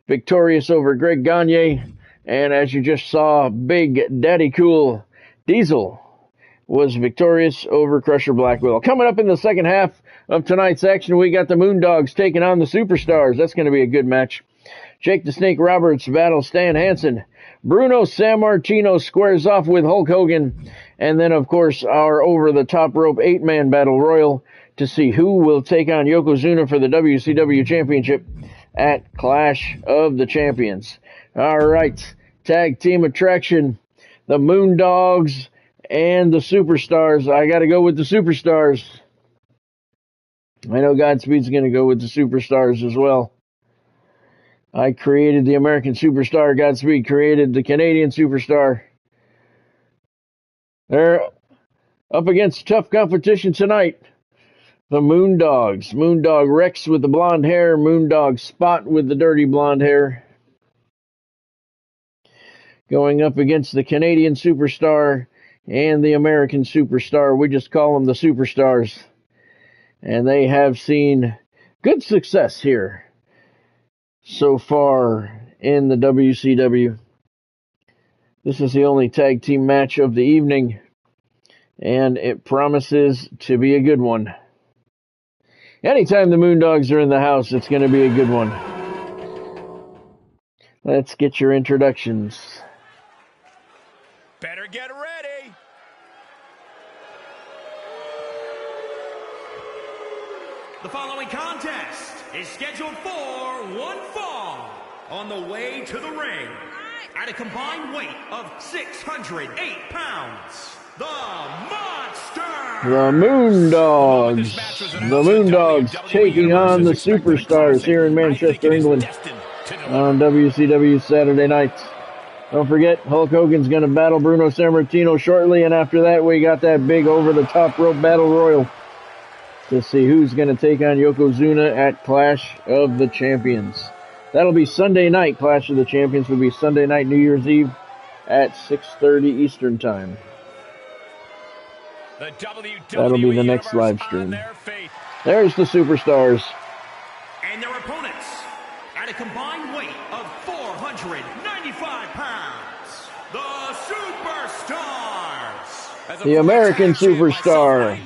victorious over Greg Gagne. And as you just saw, Big Daddy Cool Diesel was victorious over Crusher Blackwell. Coming up in the second half of tonight's action, we got the Moondogs taking on the Superstars. That's going to be a good match. Jake the Snake Roberts battles Stan Hansen. Bruno Sammartino squares off with Hulk Hogan. And then, of course, our over-the-top rope 8-man battle royal to see who will take on Yokozuna for the WCW Championship at Clash of the Champions. All right, tag team attraction, the Moondogs and the Superstars. I got to go with the Superstars. I know Godspeed's going to go with the Superstars as well. I created the American Superstar. Godspeed created the Canadian Superstar. They're up against tough competition tonight. The Moondogs. Moondog Rex with the blonde hair. Moondog Spot with the dirty blonde hair. Going up against the Canadian Superstar and the American Superstar. We just call them the Superstars. And they have seen good success here so far in the WCW. This is the only tag team match of the evening, and it promises to be a good one. Anytime the Moondogs are in the house, it's going to be a good one. Let's get your introductions. Better get ready. The following contest is scheduled for one fall. On the way to the ring, at a combined weight of 608 pounds, the Monster! The Moondogs. The Moondogs taking on the Superstars here in Manchester, England on WCW Saturday night. Don't forget, Hulk Hogan's going to battle Bruno Sammartino shortly, and after that we got that big over-the-top rope battle royal to see who's going to take on Yokozuna at Clash of the Champions. That'll be Sunday night. Clash of the Champions will be Sunday night, New Year's Eve at 6:30 Eastern Time. That'll be the next live stream. There's the Superstars. And their opponents, at a combined weight of 495 pounds, the Superstars! The American Superstar.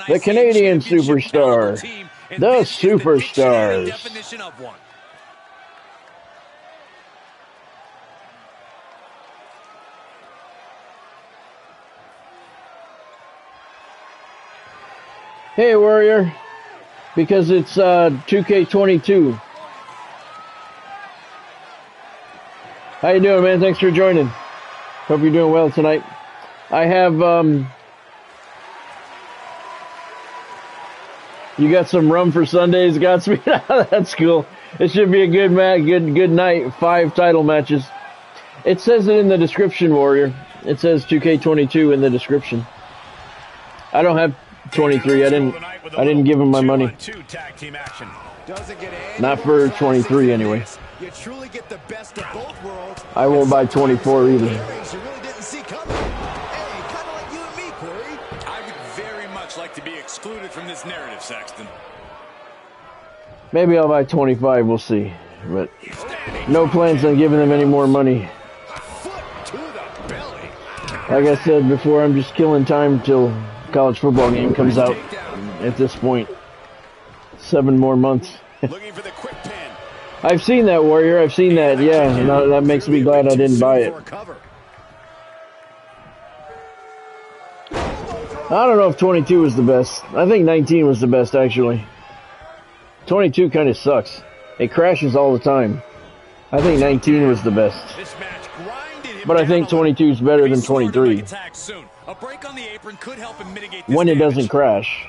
The Canadian Superstar. The Superstars. Hey, Warrior. Because it's 2K22. How you doing, man? Thanks for joining. Hope you're doing well tonight. I have you got some rum for Sundays, Godspeed. That's cool. It should be a good night. 5 title matches. It says it in the description, Warrior. It says 2K22 in the description. I don't have 23. I didn't give him my money. Not for 23 anyway. You truly get the best of both worlds. I won't buy 24 either. You really didn't see coming. Hey, kind of like you and me, Corey. I would very much like to be excluded from this narrative, Saxton. Maybe I'll buy 25. We'll see. But no plans on giving them any more money. Foot to the belly. Like I said before, I'm just killing time till college football game comes out. At this point, 7 more months. Looking for the quick pin. I've seen that, Warrior. I've seen that. Yeah, that makes me glad I didn't buy it. I don't know if 22 was the best. I think 19 was the best, actually. 22 kind of sucks. It crashes all the time. I think 19 was the best. But I think 22 is better than 23. When it doesn't crash.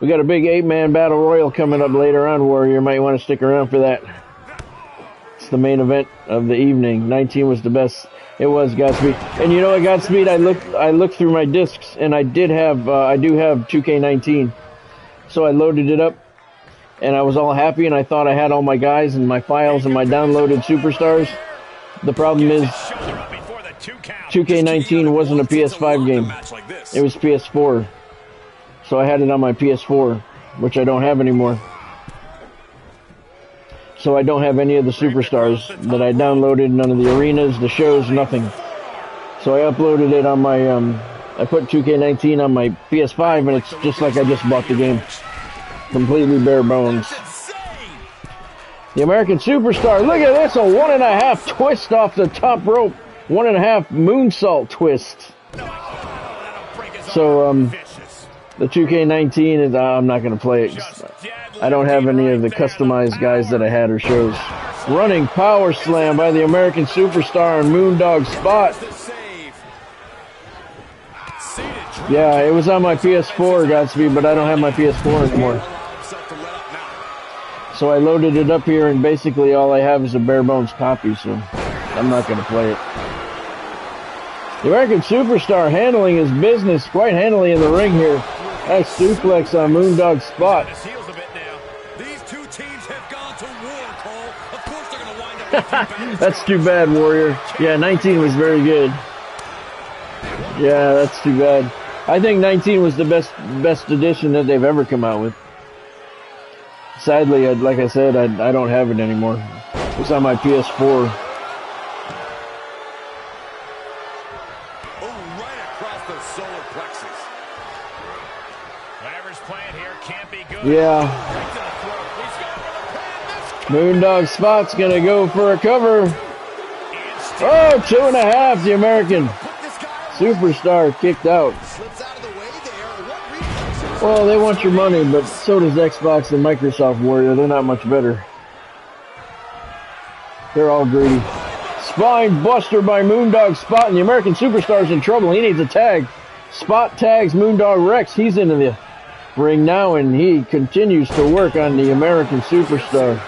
We got a big 8-man battle royal coming up later on, Warrior. Might want to stick around for that. It's the main event of the evening. 19 was the best. It was, Godspeed. And you know what, Godspeed? I looked through my discs, and I do have 2K19. So I loaded it up, and I was all happy, and I thought I had all my guys and my files and my downloaded superstars. The problem is 2K19 wasn't a PS5 game. It was PS4. So I had it on my PS4, which I don't have anymore. So I don't have any of the superstars that I downloaded, none of the arenas, the shows, nothing. So I uploaded it on my, I put 2K19 on my PS5, and it's just like I just bought the game. Completely bare bones. The American Superstar, look at this, a 1.5 twist off the top rope. 1.5 moonsault twist. So, the 2K19 is, I'm not going to play it. I don't have any of the customized guys that I had or shows. Running power slam by the American Superstar and Moondog Spot. Yeah, it was on my PS4, Godspeed, but I don't have my PS4 anymore. So I loaded it up here, and basically all I have is a bare bones copy, so I'm not going to play it. The American Superstar handling his business quite handily in the ring here. Nice suplex on Moondog Spot. That's too bad, Warrior. Yeah, 19 was very good. Yeah, that's too bad. I think 19 was the best edition that they've ever come out with. Sadly, like I said, I don't have it anymore. It's on my PS4. Yeah. Moondog Spot's gonna go for a cover. Oh, 2.5. The American Superstar kicked out. Well, they want your money, but so does Xbox and Microsoft, Warrior. They're not much better. They're all greedy. Spine buster by Moondog Spot, and the American Superstar's in trouble. He needs a tag. Spot tags Moondog Rex. He's into the ring now, and he continues to work on the American Superstar.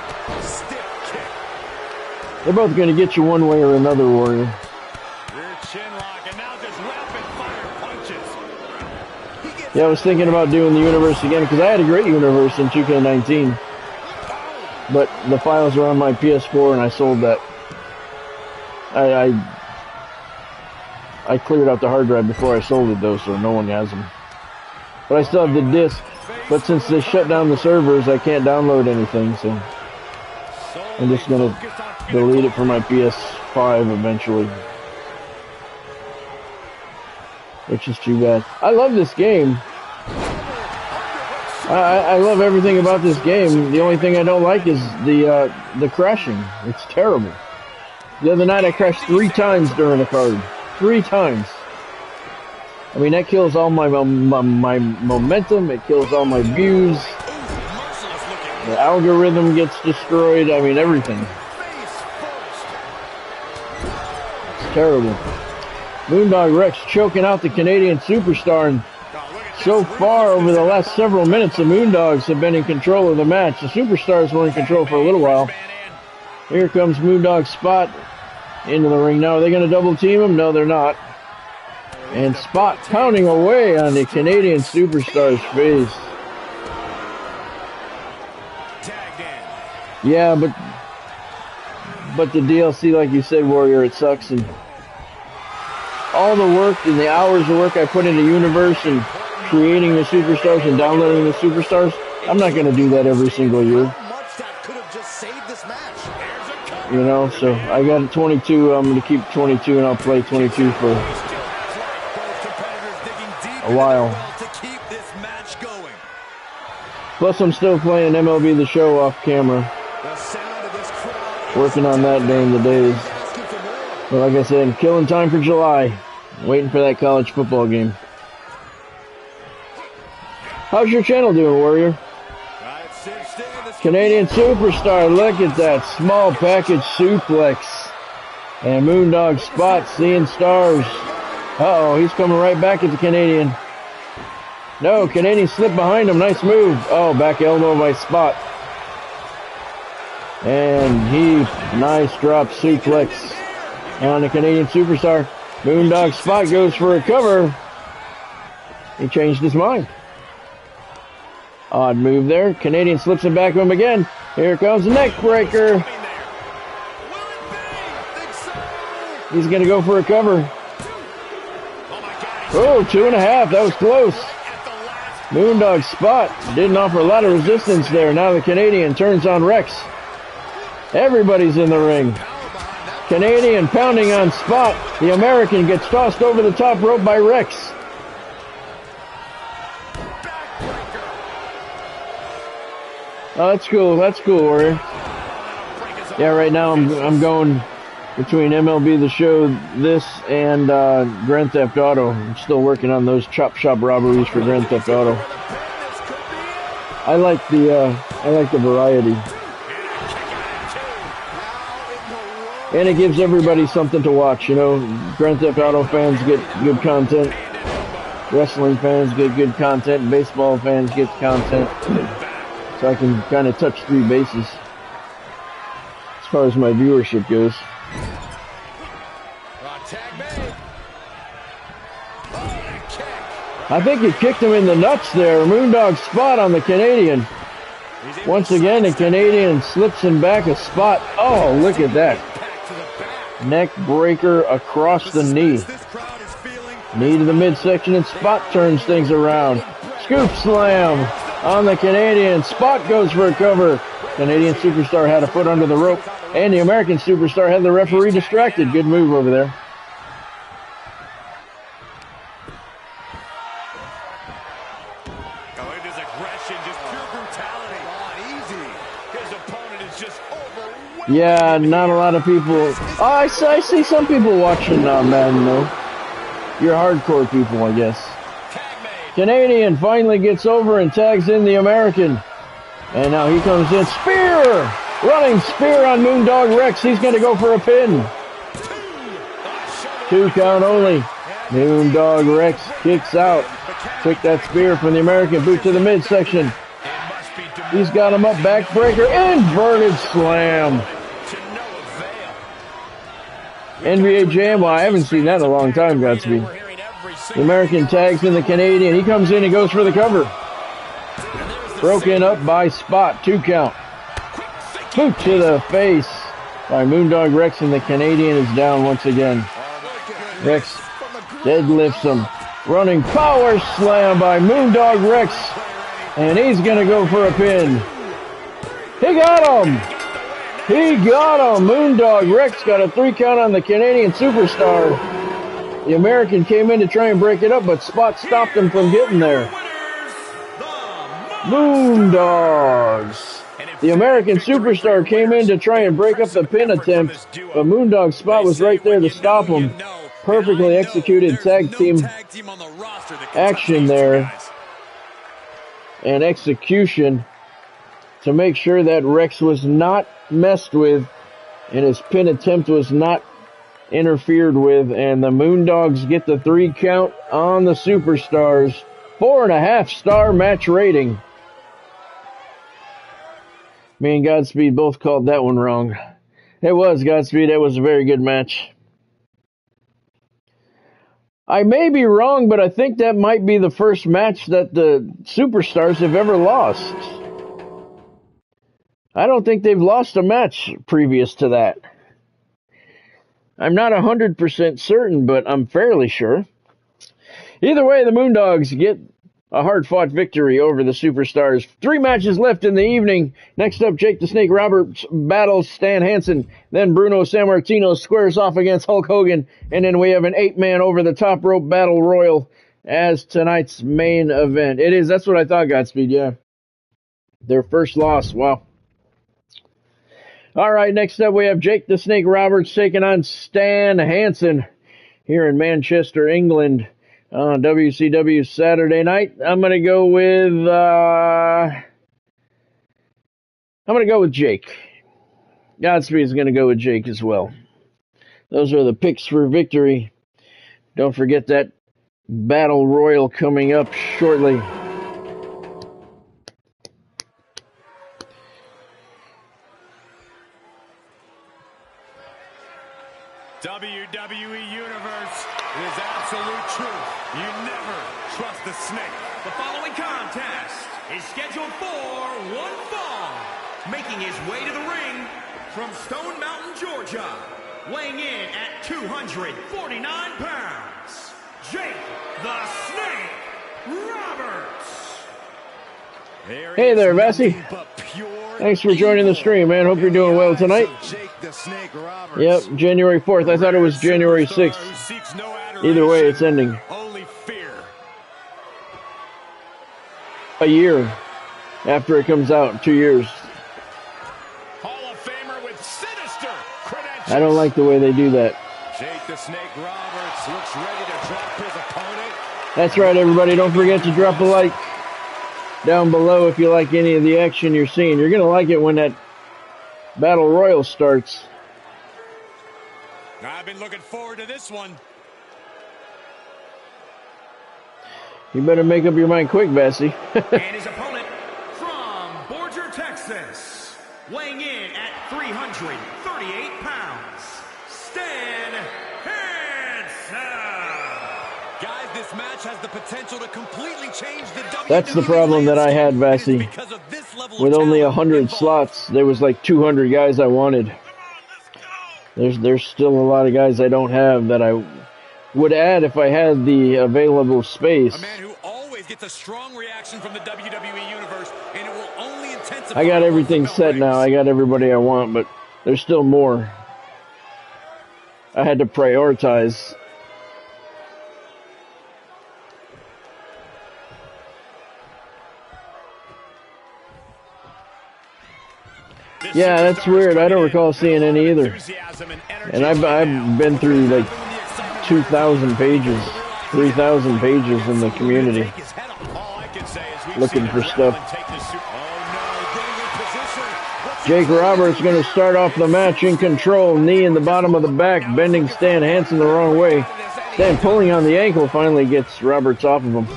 They're both going to get you one way or another, Warrior. Yeah, I was thinking about doing the universe again, because I had a great universe in 2K19. But the files are on my PS4, and I sold that. I cleared out the hard drive before I sold it, though, so no one has them. But I still have the disc. But since they shut down the servers, I can't download anything, so I'm just going to delete it from my PS5 eventually. Which is too bad. I love this game. I love everything about this game. The only thing I don't like is the crashing. It's terrible. The other night I crashed 3 times during a card. 3 times. I mean, that kills all my momentum. It kills all my views. The algorithm gets destroyed. I mean, everything. It's terrible. Moondog Rex choking out the Canadian Superstar. And so far, over the last several minutes, the Moondogs have been in control of the match. The Superstars were in control for a little while. Here comes Moondog Spot into the ring now. Are they going to double team him? No, they're not. And Spot pounding away on the Canadian Superstar's face. Yeah, but the DLC, like you said, Warrior, it sucks. And all the work and the hours of work I put into Universe and creating the Superstars and downloading the Superstars, I'm not going to do that every single year. You know, so I got 22. I'm going to keep 22, and I'll play 22 for a while. Plus, I'm still playing MLB The Show off camera. Working on that during the days. But like I said, I'm killing time for July. Waiting for that college football game. How's your channel doing, Warrior? Canadian Superstar, look at that small package suplex. And Moondog Spot seeing stars. Uh-oh, he's coming right back at the Canadian. No, Canadian slipped behind him. Nice move. Oh, back elbow by Spot. And he, nice drop suplex on the Canadian Superstar. Moondog Spot goes for a cover. He changed his mind. Odd move there. Canadian slips it back to him again. Here comes the neck breaker. He's going to go for a cover. Oh, 2.5. That was close. Moondog Spot didn't offer a lot of resistance there. Now the Canadian turns on Rex. Everybody's in the ring. Canadian pounding on Spot. The American gets tossed over the top rope by Rex. Oh, that's cool. That's cool, Warrior. Yeah, right now I'm going between MLB The Show, this, and Grand Theft Auto. I'm still working on those chop shop robberies for Grand Theft Auto. I like the variety. And it gives everybody something to watch, you know. Grand Theft Auto fans get good content. Wrestling fans get good content. Baseball fans get content. So I can kind of touch three bases as far as my viewership goes. I think he kicked him in the nuts there. Moondog Spot on the Canadian. Once again, the Canadian slips him back a Spot. Oh, look at that. Neck breaker across the knee. Knee to the midsection, and Spot turns things around. Scoop slam on the Canadian. Spot goes for a cover. Canadian Superstar had a foot under the rope, and the American Superstar had the referee distracted. Good move over there. Yeah, not a lot of people. Oh, I see some people watching Madden, though. You're hardcore people, I guess. Canadian finally gets over and tags in the American. And now he comes in. Spear! Running spear on Moondog Rex. He's going to go for a pin. 2 count only. Moondog Rex kicks out. Took that spear from the American. Boot to the midsection. He's got him up. Backbreaker. Inverted slam. NBA Jam. Well, I haven't seen that in a long time, Godspeed. The American tags in the Canadian. He comes in and goes for the cover. Broken up by Spot. 2 count. Boot to the face by Moondog Rex, and the Canadian is down once again. Rex deadlifts him. Running power slam by Moondog Rex. And he's going to go for a pin. He got him. He got him. Moondog Rex got a 3 count on the Canadian Superstar. The American came in to try and break it up, but Spot stopped him from getting there. Moondogs. The American Superstar came in to try and break up the pin attempt, but Moondog Spot was right there to stop him. Perfectly executed tag team action there. And execution to make sure that Rex was not messed with and his pin attempt was not interfered with, and the Moondogs get the 3 count on the Superstars. 4.5 star match rating. Me and Godspeed both called that one wrong. It was, Godspeed, that was a very good match. I may be wrong, but I think that might be the first match that the Superstars have ever lost. I don't think they've lost a match previous to that. I'm not 100% certain, but I'm fairly sure. Either way, the Moondogs get a hard-fought victory over the Superstars. 3 matches left in the evening. Next up, Jake the Snake Roberts battles Stan Hansen. Then Bruno Sammartino squares off against Hulk Hogan. And then we have an 8-man over-the-top rope battle royal as tonight's main event. It is, that's what I thought, Godspeed, yeah. Their first loss, wow. All right, next up we have Jake the Snake Roberts taking on Stan Hansen here in Manchester, England on WCW Saturday night. I'm going to go with Jake. Godspeed is going to go with Jake as well. Those are the picks for victory. Don't forget that Battle Royal coming up shortly. WWE Universe, it is absolute truth. You never trust the snake. The following contest is scheduled for one fall. Making his way to the ring from Stone Mountain, Georgia. Weighing in at 249 pounds. Jake the Snake Roberts. Hey there, Bessie. Thanks for joining the stream, man. Hope you're doing well tonight. Yep, January 4th. I thought it was January 6th. Either way, it's ending. A year after it comes out, 2 years. Hall of Famer with sinister credentials. I don't like the way they do that. Jake the Snake Roberts looks ready to drop his opponent. That's right, everybody. Don't forget to drop a like down below if you like any of the action you're seeing. You're going to like it when that Battle Royal starts. I've been looking forward to this one. You better make up your mind quick, Bessie. And his opponent from Borger, Texas, weighing in at 338 pounds, Stan Hansen. Guys, this match has the potential to completely change the WWE. That's the problem that I had, Bessie. With only 100 slots, there was like 200 guys I wanted. There's still a lot of guys I don't have that I would add if I had the available space. A man who always gets a strong reaction from the WWE Universe, and it will only intensify. I got everything set now. I got everybody I want, but there's still more. I had to prioritize. Yeah, that's weird. I don't recall seeing any either. And I've been through like 2,000 pages, 3,000 pages in the community looking for stuff. Jake Roberts going to start off the match in control. Knee in the bottom of the back, bending Stan Hansen the wrong way. Stan pulling on the ankle finally gets Roberts off of him.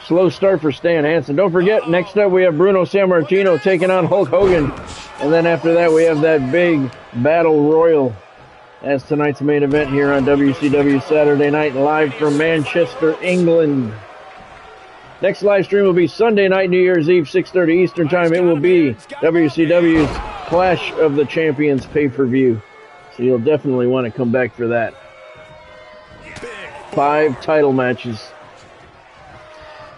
Slow start for Stan Hansen. Don't forget, next up we have Bruno Sammartino taking on Hulk Hogan. And then after that we have that big Battle Royal as tonight's main event here on WCW Saturday Night, live from Manchester, England. Next live stream will be Sunday night, New Year's Eve, 6:30 Eastern Time. It will be WCW's Clash of the Champions pay-per-view. So you'll definitely want to come back for that. 5 title matches.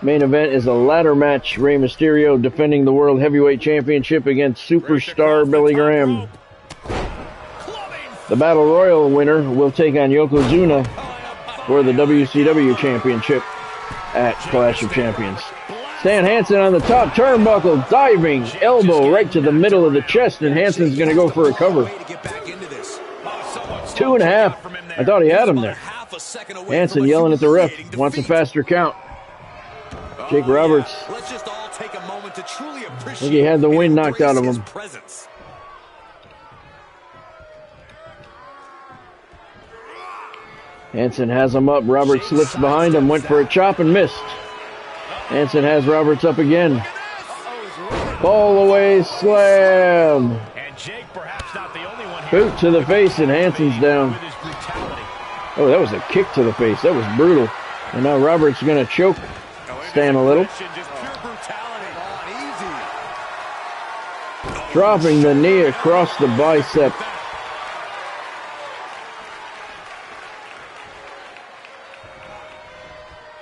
Main event is a ladder match. Rey Mysterio defending the World Heavyweight Championship against Superstar Billy Graham. The Battle Royal winner will take on Yokozuna for the WCW Championship at Clash of Champions. Stan Hansen on the top turnbuckle, diving elbow right to the middle of the chest, and Hansen's going to go for a cover. 2.5. I thought he had him there. a second away Hanson from a yelling at the ref. humiliating Wants a defeat. faster count. Jake Roberts. Yeah. Let's just all take a moment to truly appreciate. I think he had the wind knocked out of him. Presence. Hanson has him up. Roberts slips behind him. Went for a chop and missed. Hanson has Roberts up again. Fall away slam. And Jake perhaps not the only one here. Boot to the face and Hanson's down. With his brutality. Oh, that was a kick to the face. That was brutal. And now Roberts going to choke Stan a little. Just pure brutality. Easy. Dropping the knee across the bicep.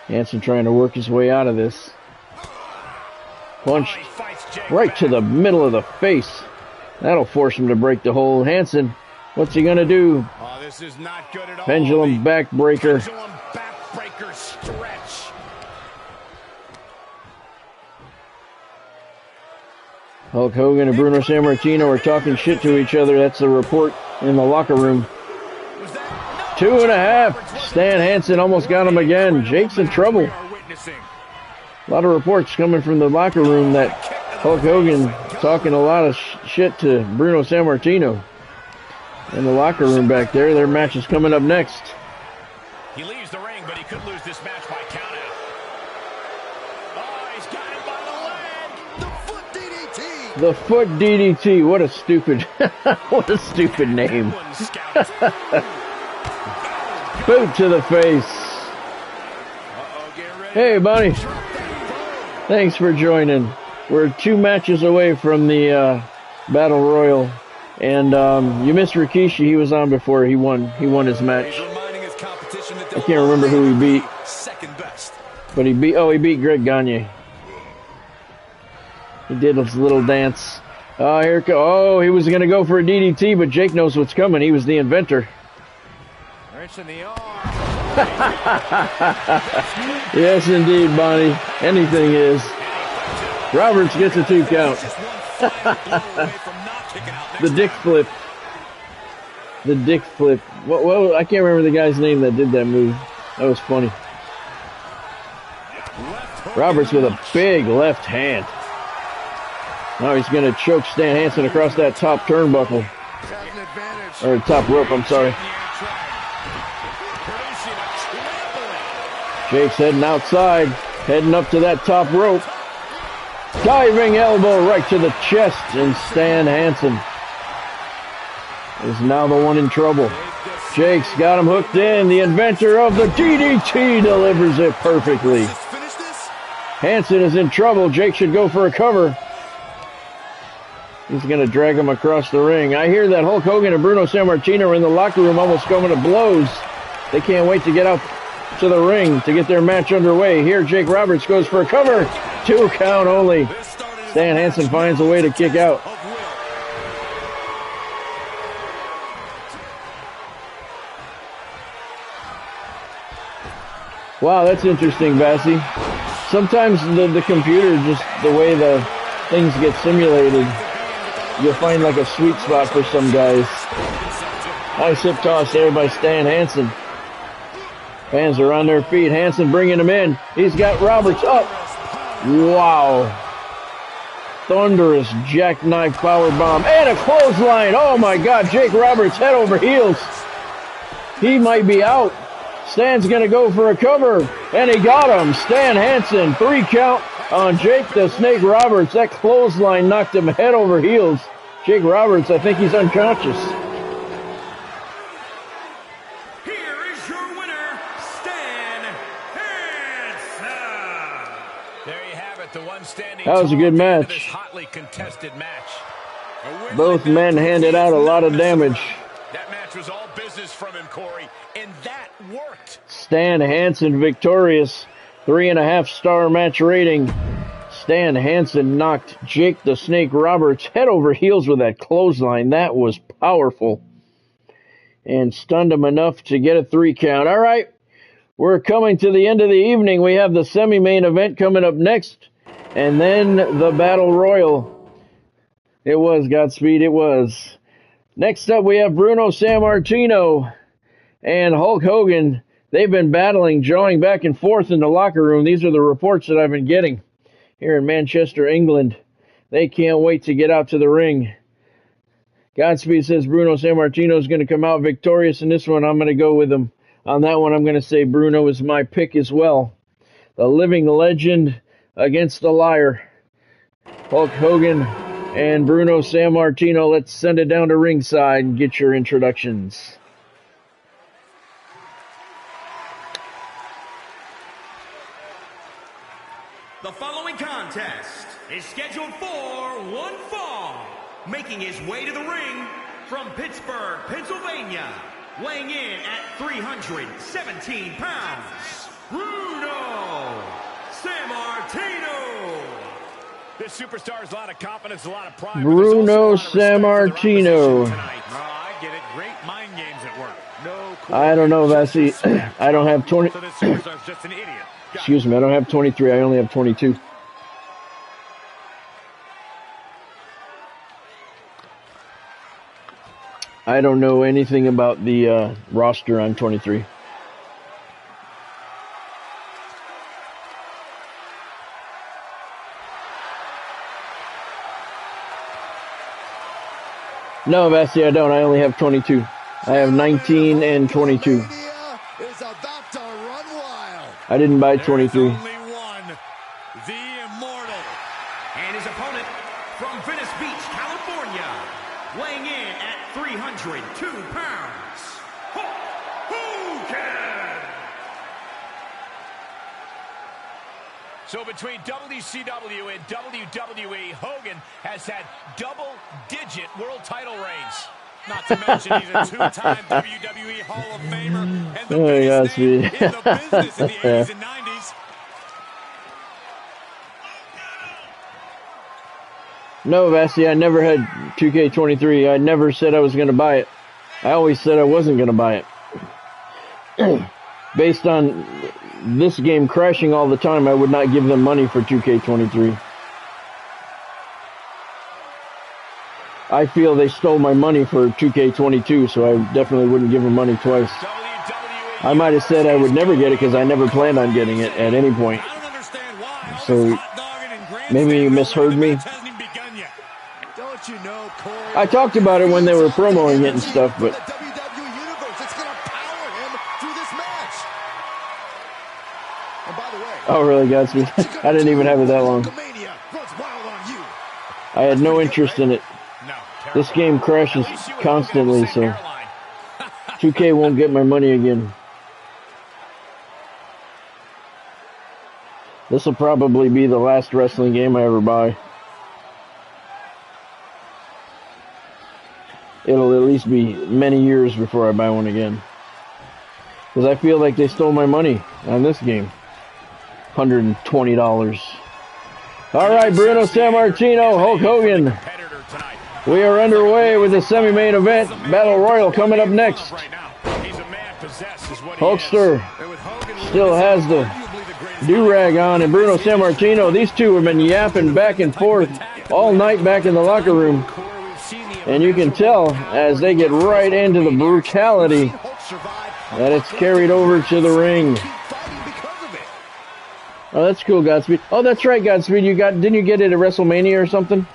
Hanson trying to work his way out of this. Punch He fights Jake right to the middle of the face. That'll force him to break the hold. Hanson, what's he going to do? Oh, this is not good at all. Pendulum backbreaker. Pendulum backbreaker stretch. Hulk Hogan and Bruno Sammartino are talking shit to each other. That's the report in the locker room. Was that? 2.5. Stan Hansen almost got him again. Jake's in trouble. We are witnessing. A lot of reports coming from the locker room that Hulk Hogan talking a lot of shit to Bruno Sammartino. In the locker room back there, their match is coming up next. He leaves the ring, but he could lose this match by countout. Oh, he's got him by the leg. The foot DDT. The foot DDT. What a stupid, what a stupid name. One scout. Boot to the face. Uh-oh, get ready. Hey, Bunny. Thanks for joining. We're 2 matches away from the Battle Royal. And you missed Rikishi. He was on before. He won his match. I can't remember who he beat. Second best. But he beat Greg Gagne. He did his little dance. Oh, here it goes. Oh, he was going to go for a DDT, but Jake knows what's coming. He was the inventor. Wrench in the arm. Yes, indeed, Bonnie. Anything is. Roberts gets a 2 count. The dick flip. The dick flip. Well, I can't remember the guy's name that did that move. That was funny. Roberts with a big left hand. Now he's going to choke Stan Hansen across that top turnbuckle. Has an advantage. Or top rope, I'm sorry. Jake's heading outside. Heading up to that top rope. Diving elbow right to the chest. And Stan Hansen is now the one in trouble. Jake's got him hooked in. The inventor of the DDT delivers it perfectly. Hansen is in trouble. Jake should go for a cover. He's going to drag him across the ring. I hear that Hulk Hogan and Bruno Sammartino are in the locker room almost going to blows. They can't wait to get out to the ring to get their match underway. Here, Jake Roberts goes for a cover. 2 count only. Stan Hansen finds a way to kick out. Wow, that's interesting, Bassy. Sometimes the computer, just the way the things get simulated, you'll find like a sweet spot for some guys. Nice hip toss there by Stan Hansen. Fans are on their feet. Hansen bringing him in. He's got Roberts up. Wow. Thunderous jackknife powerbomb and a clothesline. Oh my God, Jake Roberts head over heels. He might be out. Stan's going to go for a cover, and he got him. Stan Hansen, 3 count on Jake the Snake Roberts. That clothesline knocked him head over heels. Jake Roberts, I think he's unconscious. Here is your winner, Stan Hansen. There you have it, the one standing. That was a good match. This hotly contested match. Both men handed out a lot of damage. That match was all business from him, Corey, and that worked. Stan Hansen victorious. 3.5-star match rating. Stan Hansen knocked Jake the Snake Roberts head over heels with that clothesline. That was powerful. And stunned him enough to get a 3 count. All right, we're coming to the end of the evening. We have the semi-main event coming up next. And then the Battle Royal. It was, Godspeed, it was. Next up, we have Bruno Sammartino and Hulk Hogan They've been battling, jawing back and forth in the locker room. These are the reports that I've been getting here in Manchester, England. They can't wait to get out to the ring. Godspeed says Bruno Sammartino is going to come out victorious in this one. I'm going to go with him. On that one, I'm going to say Bruno is my pick as well. The living legend against the liar. Hulk Hogan and Bruno Sammartino. Let's send it down to ringside and get your introductions. The following contest is scheduled for one fall. Making his way to the ring from Pittsburgh, Pennsylvania, weighing in at 317 pounds, Bruno Sammartino. This superstar has a lot of confidence, a lot of pride. Bruno Sammartino. I get it. Great mind games at work. I don't know, Vassie. I don't have 20. So this superstar's just an idiot. Excuse me, I don't have 23. I only have 22. I don't know anything about the roster on 23. No, Vassie, I don't. I only have 22. I have 19 and 22. I didn't buy 23. Only one, the Immortal. And his opponent from Venice Beach, California, weighing in at 302 pounds, Hulk Hogan. So between WCW and WWE, Hogan has had double-digit world title reigns. Not to mention he's a two-time WWE Hall of Famer and the biggest name in the business in the 80s and 90s. No, Vassie, I never had 2K23. I never said I was going to buy it. I always said I wasn't going to buy it. Based on this game crashing all the time, I would not give them money for 2K23. I feel they stole my money for 2K22, so I definitely wouldn't give them money twice. I might have said I would never get it because I never planned on getting it at any point. So maybe you misheard me. I talked about it when they were promoting it and stuff, but oh really, Godspeed? I didn't even have it that long. I had no interest in it. This game crashes constantly, so 2K won't get my money again. This will probably be the last wrestling game I ever buy. It'll at least be many years before I buy one again. Because I feel like they stole my money on this game. $120. All right, Bruno Sammartino, Hulk Hogan. We are underway with the semi-main event. Battle Royal coming up next. Hulkster still has the do-rag on, and Bruno Sammartino. These two have been yapping back and forth all night back in the locker room. And you can tell as they get right into the brutality that it's carried over to the ring. Oh, that's cool, Godspeed. Oh, that's right, Godspeed. Didn't you get it at WrestleMania or something?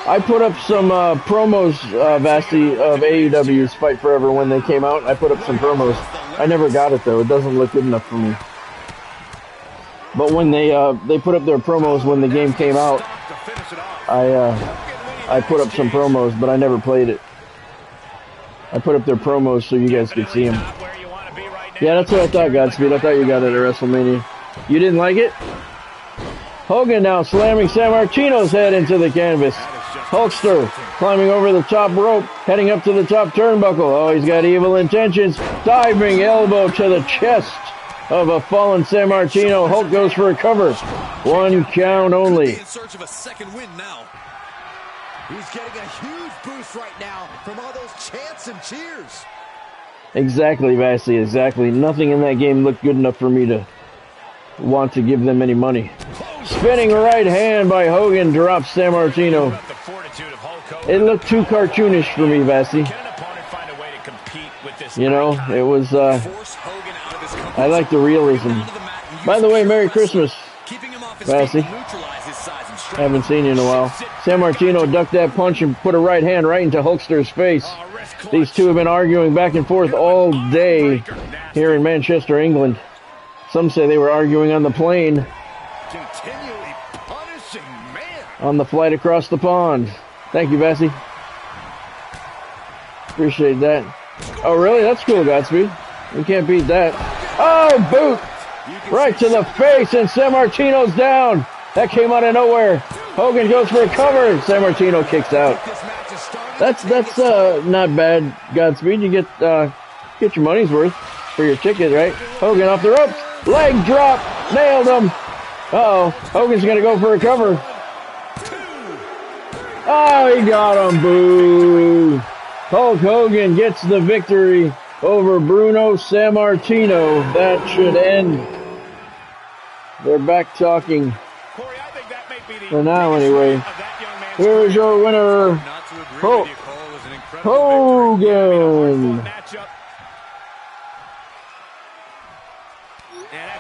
I put up some promos, Vassie, of AEW's Fight Forever when they came out. I put up some promos. I never got it, though. It doesn't look good enough for me. But when they put up their promos when the game came out, I put up some promos, but I never played it. I put up their promos so you guys could see them. Yeah, that's what I thought, Godspeed. I thought you got it at WrestleMania. You didn't like it? Hogan now slamming Sammartino's head into the canvas. Hulkster climbing over the top rope, heading up to the top turnbuckle. Oh, he's got evil intentions. Diving elbow to the chest of a fallen Sammartino. Hulk goes for a cover. One count only. In search of a second win now. He's getting a huge boost right now from all those chants and cheers. Exactly, Vassie, exactly. Nothing in that game looked good enough for me to want to give them any money. Spinning right hand by Hogan drops Sammartino. It looked too cartoonish for me, Vassie. Can an opponent find a way to compete with this You know, it was, I like the realism. By the way, Merry Christmas, Bassy. Haven't seen you in a while. San Martino ducked that punch and put a right hand right into Hulkster's face. These two have been arguing back and forth all day here in Manchester, England. Some say they were arguing on the plane. Continually punishing, man. On the flight across the pond. Thank you, Bassy. Appreciate that. Oh, really? That's cool, Godspeed. You can't beat that. Oh, boot! Right to the face, and San Martino's down. That came out of nowhere. Hogan goes for a cover. San Martino kicks out. That's not bad, Godspeed. You get your money's worth for your ticket, right? Hogan off the ropes. Leg drop. Nailed him. Uh-oh. Hogan's going to go for a cover. Oh, he got him. Boo. Hulk Hogan gets the victory over Bruno Sammartino. That should end. They're back talking. For now, anyway. Here's your winner, Hulk Hogan.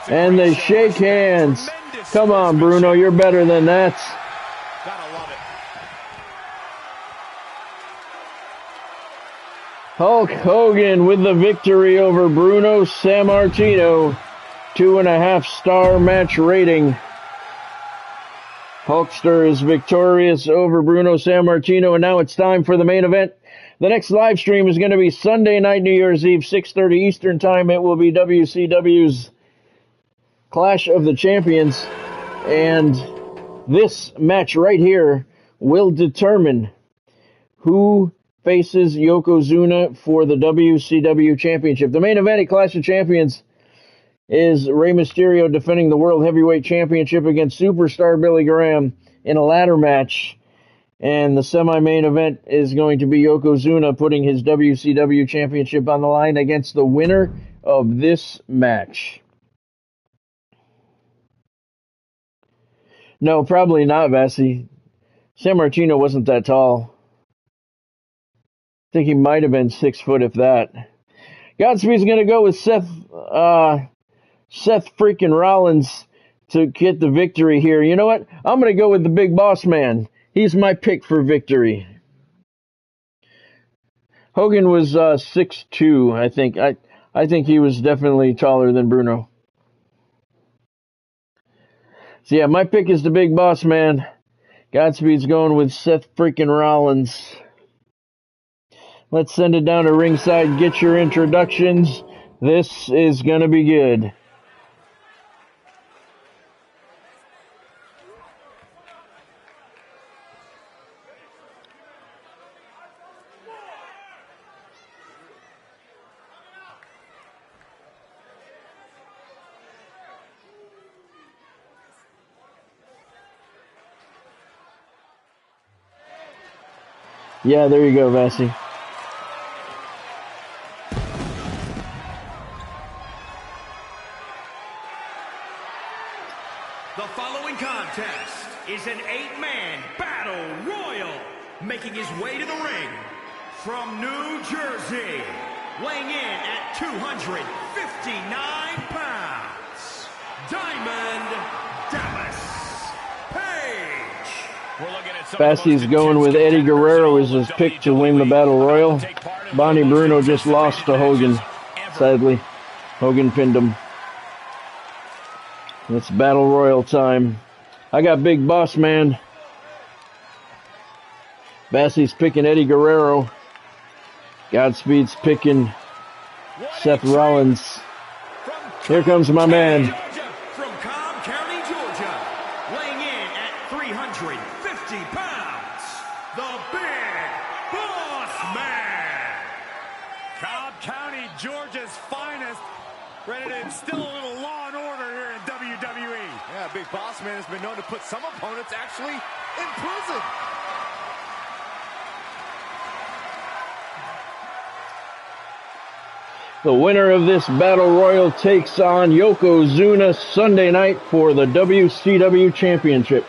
And they shake hands. Come on, Bruno, you're better than that. Hulk Hogan with the victory over Bruno Sammartino. 2.5-star match rating. Hulkster is victorious over Bruno Sammartino, and now it's time for the main event. The next live stream is going to be Sunday night, New Year's Eve, 6:30 Eastern Time. It will be WCW's Clash of the Champions, and this match right here will determine who faces Yokozuna for the WCW Championship. The main event at Clash of Champions is Rey Mysterio defending the World Heavyweight Championship against Superstar Billy Graham in a ladder match. And the semi-main event is going to be Yokozuna putting his WCW Championship on the line against the winner of this match. No, probably not, Vassie. Sammartino wasn't that tall. I think he might have been 6 foot, if that. Godspeed's going to go with Seth freaking Rollins to get the victory here. You know what? I'm going to go with the Big Boss Man. He's my pick for victory. Hogan was 6'2", I think. I think he was definitely taller than Bruno. So yeah, my pick is the Big Boss Man. Godspeed's going with Seth freaking Rollins. Let's send it down to ringside. Get your introductions. This is going to be good. Yeah, there you go, Vassie. The following contest is an 8-man battle royal, making his way to the ring from New Jersey, weighing in at 259 pounds, Diamond Dallas Page. Bassie's going with Eddie Guerrero as his pick to win the Battle Royal. Bonnie Bruno just lost to Hogan, sadly. Hogan pinned him. It's Battle Royal time. I got Big Boss Man. Bassie's picking Eddie Guerrero. Godspeed's picking Seth Rollins. Here comes my man. From Cobb County, Georgia, weighing in at 350 pounds, the Big Boss Man. Cobb County, Georgia's finest, ready to instill a little law and order here in WWE. Yeah, Big Boss Man has been known to put some opponents actually in prison. The winner of this Battle Royal takes on Yokozuna Sunday night for the WCW Championship.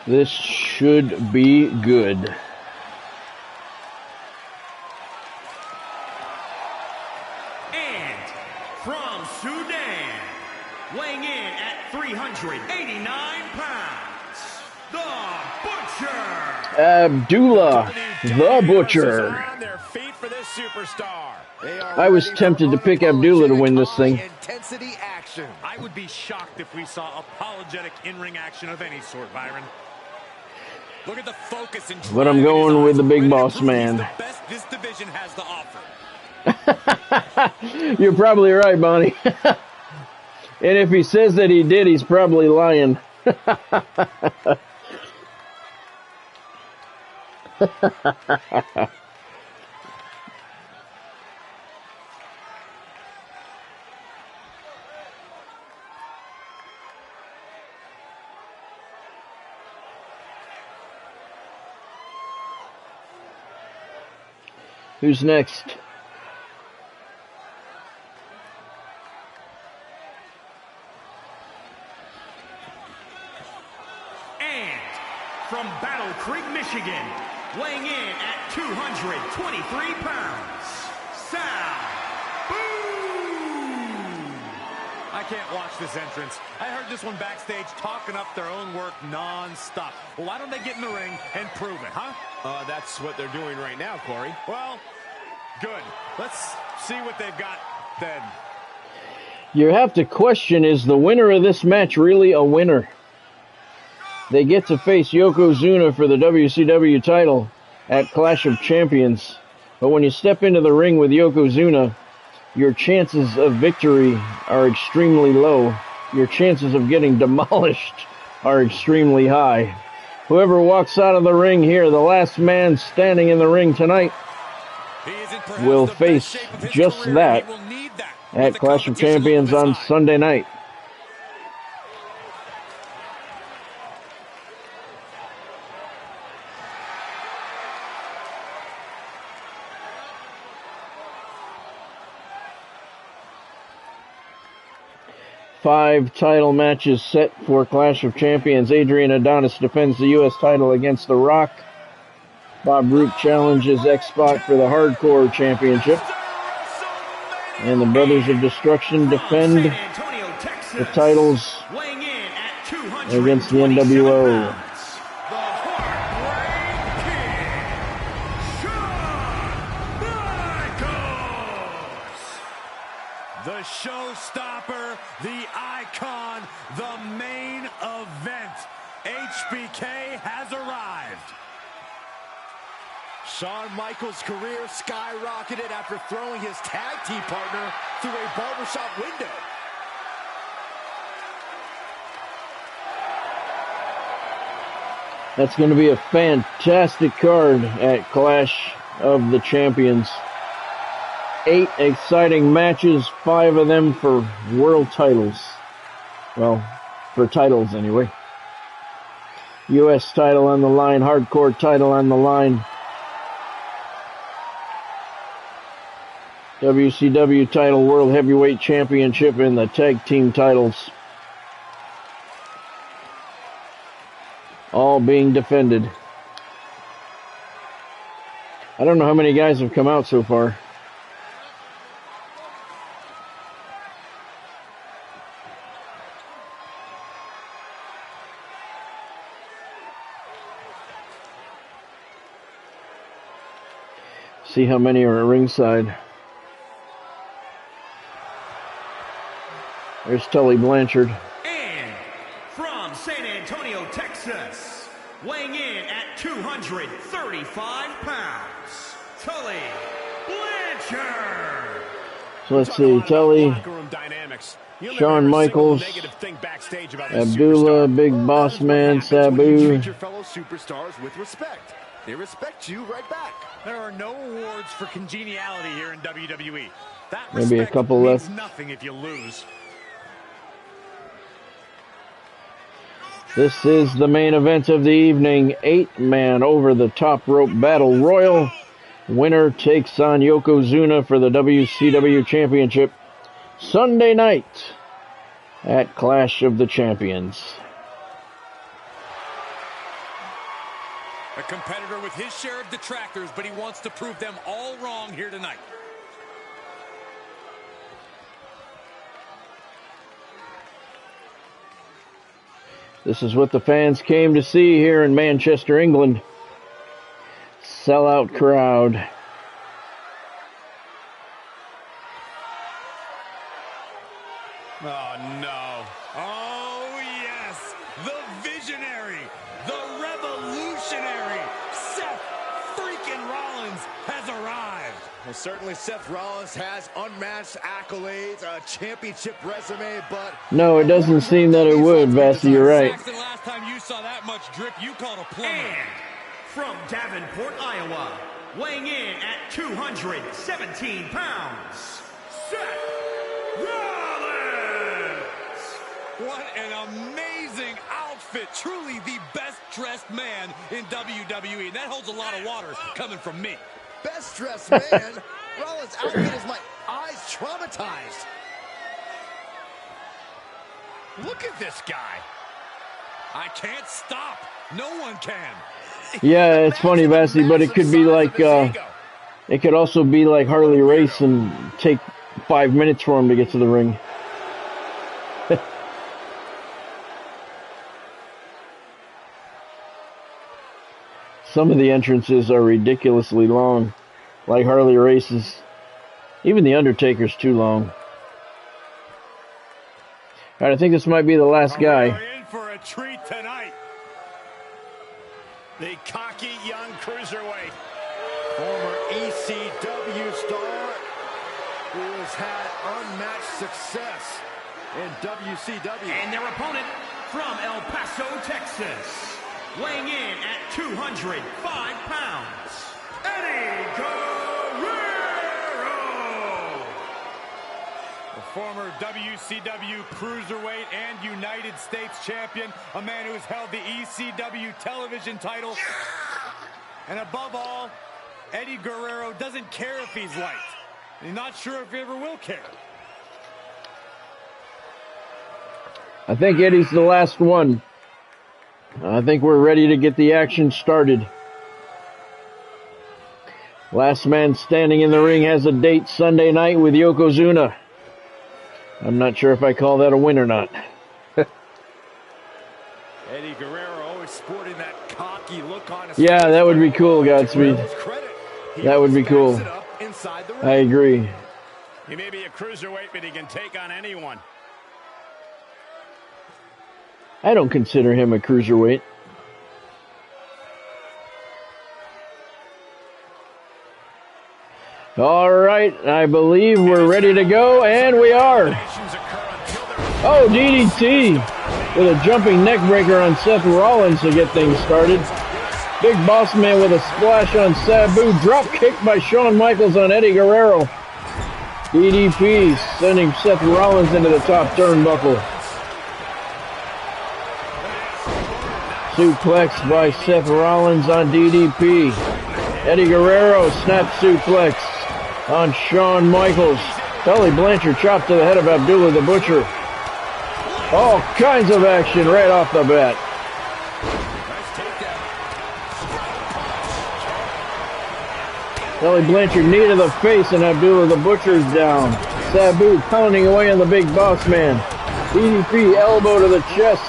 This should be good. And from Sudan, weighing in at 389 pounds, the Butcher. Abdullah, the Butcher. I was tempted to pick Abdullah to win this thing. I would be shocked if we saw apologetic in-ring action of any sort, Byron. Look at the focus and but I'm going with the big boss man. The best this division has to offer. You're probably right, Bonnie. And if he says that he did, he's probably lying. Who's next? And from Battle Creek, Michigan, weighing in at 223 pounds, Sabu. I can't watch this entrance. I heard this one backstage talking up their own work non-stop. Well, why don't they get in the ring and prove it, huh? That's what they're doing right now, Corey. Well, good. Let's see what they've got then. You have to question, is the winner of this match really a winner? They get to face Yokozuna for the WCW title at Clash of Champions. But when you step into the ring with Yokozuna, your chances of victory are extremely low. Your chances of getting demolished are extremely high. Whoever walks out of the ring here, the last man standing in the ring tonight, will face just that at Clash of Champions on Sunday night. Five title matches set for Clash of Champions. Adrian Adonis defends the U.S. title against The Rock. Bob Roop challenges X-Pac for the Hardcore Championship. And the Brothers of Destruction defend the titles against the NWO. The showstopper, the icon, the main event. HBK has arrived. Shawn Michaels' career skyrocketed after throwing his tag team partner through a barbershop window. That's going to be a fantastic card at Clash of the Champions. 8 exciting matches, 5 of them for world titles. Well, for titles anyway. U.S. title on the line, Hardcore title on the line. WCW title, World Heavyweight Championship, and the tag team titles. All being defended. I don't know how many guys have come out so far. See how many are at ringside. There's Tully Blanchard. And from San Antonio, Texas, weighing in at 235 pounds, Tully Blanchard. So let's see, Tully, Shawn Michaels, Abdullah, Big Boss Man, Sabu. Treat your fellow superstars with respect. They respect you right back. There are no awards for congeniality here in WWE. That Maybe a couple means left. nothing if you lose. This is the main event of the evening. 8-man over the top rope battle royal. Winner takes on Yokozuna for the WCW Championship Sunday night at Clash of the Champions. A competitor with his share of detractors, but he wants to prove them all wrong here tonight. This is what the fans came to see here in Manchester, England. Sellout crowd. Oh, no. Oh, yes. The visionary, the revolutionary, Seth freaking Rollins has arrived. Well, certainly Seth Rollins has unmatched accolades, a championship resume, but... No, it doesn't seem that it would, Vassy, you're right. Saxton, last time you saw that much drip, you called a plumber. And from Davenport, Iowa, weighing in at 217 pounds, Seth Rollins! What an amazing outfit. Truly the best-dressed man in WWE. And that holds a lot of water coming from me. Best dressed man? Rollins' outfit has my eyes traumatized. Look at this guy. I can't stop. No one can. Yeah, it's funny, Vassy, but it could be like, it could also be like Harley Race and take 5 minutes for him to get to the ring. Some of the entrances are ridiculously long, like Harley Race's. Even the Undertaker's too long. All right, I think this might be the last guy. We're in for a treat tonight. The cocky young cruiserweight, former ECW star who has had unmatched success in WCW. And their opponent from El Paso, Texas, weighing in at 205 pounds, Eddie Guerrero! The former WCW Cruiserweight and United States Champion, a man who has held the ECW television title. And above all, Eddie Guerrero doesn't care if he's liked. He's not sure if he ever will care. I think Eddie's the last one. I think we're ready to get the action started. Last man standing in the ring has a date Sunday night with Yokozuna. I'm not sure if I call that a win or not. Eddie Guerrero always sporting that cocky look on his face. Yeah, that would be cool, Godspeed. That would be cool. I agree. He may be a cruiserweight, but he can take on anyone. I don't consider him a cruiserweight. All right, I believe we're ready to go, and we are. Oh, DDT with a jumping neck breaker on Seth Rollins to get things started. Big Boss Man with a splash on Sabu. Drop kick by Shawn Michaels on Eddie Guerrero. DDP sending Seth Rollins into the top turnbuckle. Suplex by Seth Rollins on DDP. Eddie Guerrero snap suplex on Shawn Michaels. Tully Blanchard chopped to the head of Abdullah the Butcher. All kinds of action right off the bat. Tully Blanchard knee to the face and Abdullah the Butcher's down. Sabu pounding away on the Big Boss Man. DDP elbow to the chest.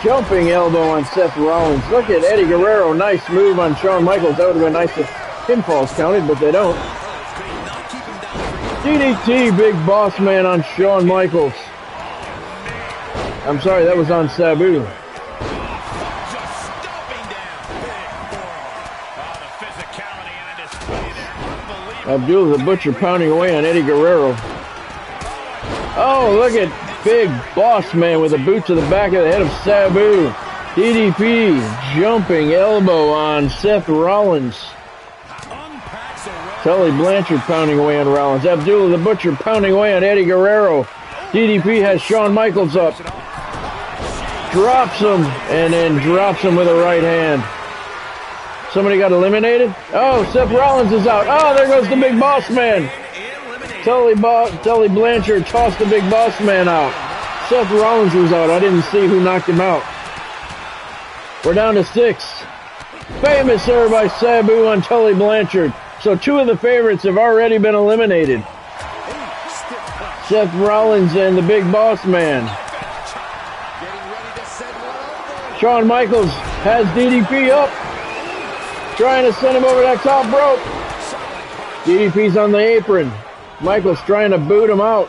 Jumping elbow on Seth Rollins. Look at Eddie Guerrero. Nice move on Shawn Michaels. That would have been nice if pinfalls counted, but they don't. DDT, Big Boss Man on Shawn Michaels. I'm sorry, that was on Sabu. Abdullah the Butcher pounding away on Eddie Guerrero. Oh, look at Big Boss Man with a boot to the back of the head of Sabu. DDP jumping elbow on Seth Rollins. Tully Blanchard pounding away on Rollins. Abdullah the Butcher pounding away on Eddie Guerrero. DDP has Shawn Michaels up. Drops him and then drops him with a right hand. Somebody got eliminated? Oh, Seth Rollins is out. Oh, there goes the Big Boss Man. Tully Blanchard tossed the Big Boss Man out. Seth Rollins was out. I didn't see who knocked him out. We're down to 6. Famous serve by Sabu on Tully Blanchard. So 2 of the favorites have already been eliminated. Seth Rollins and the Big Boss Man. Shawn Michaels has DDP up. Trying to send him over that top rope. DDP's on the apron. Michaels trying to boot him out.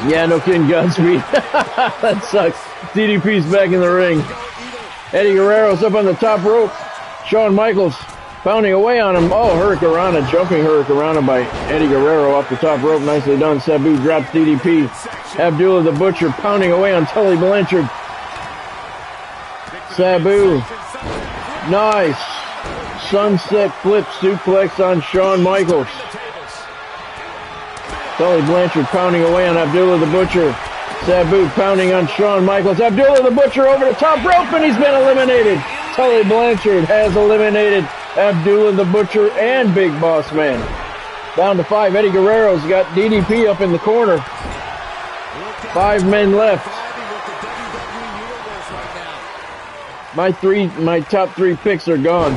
Yeah, no kidding, Godspeed. That sucks. DDP's back in the ring. Eddie Guerrero's up on the top rope. Shawn Michaels pounding away on him. Oh, Hurricanrana, jumping Hurricanrana by Eddie Guerrero off the top rope. Nicely done. Sabu drops DDP. Abdullah the Butcher pounding away on Tully Blanchard. Sabu. Nice. Sunset flip suplex on Shawn Michaels. Tully Blanchard pounding away on Abdullah the Butcher. Sabu pounding on Shawn Michaels. Abdullah the Butcher over the top rope, and he's been eliminated. Tully Blanchard has eliminated Abdullah the Butcher and Big Boss Man. Down to 5. Eddie Guerrero's got DDP up in the corner. 5 men left. My top 3 picks are gone.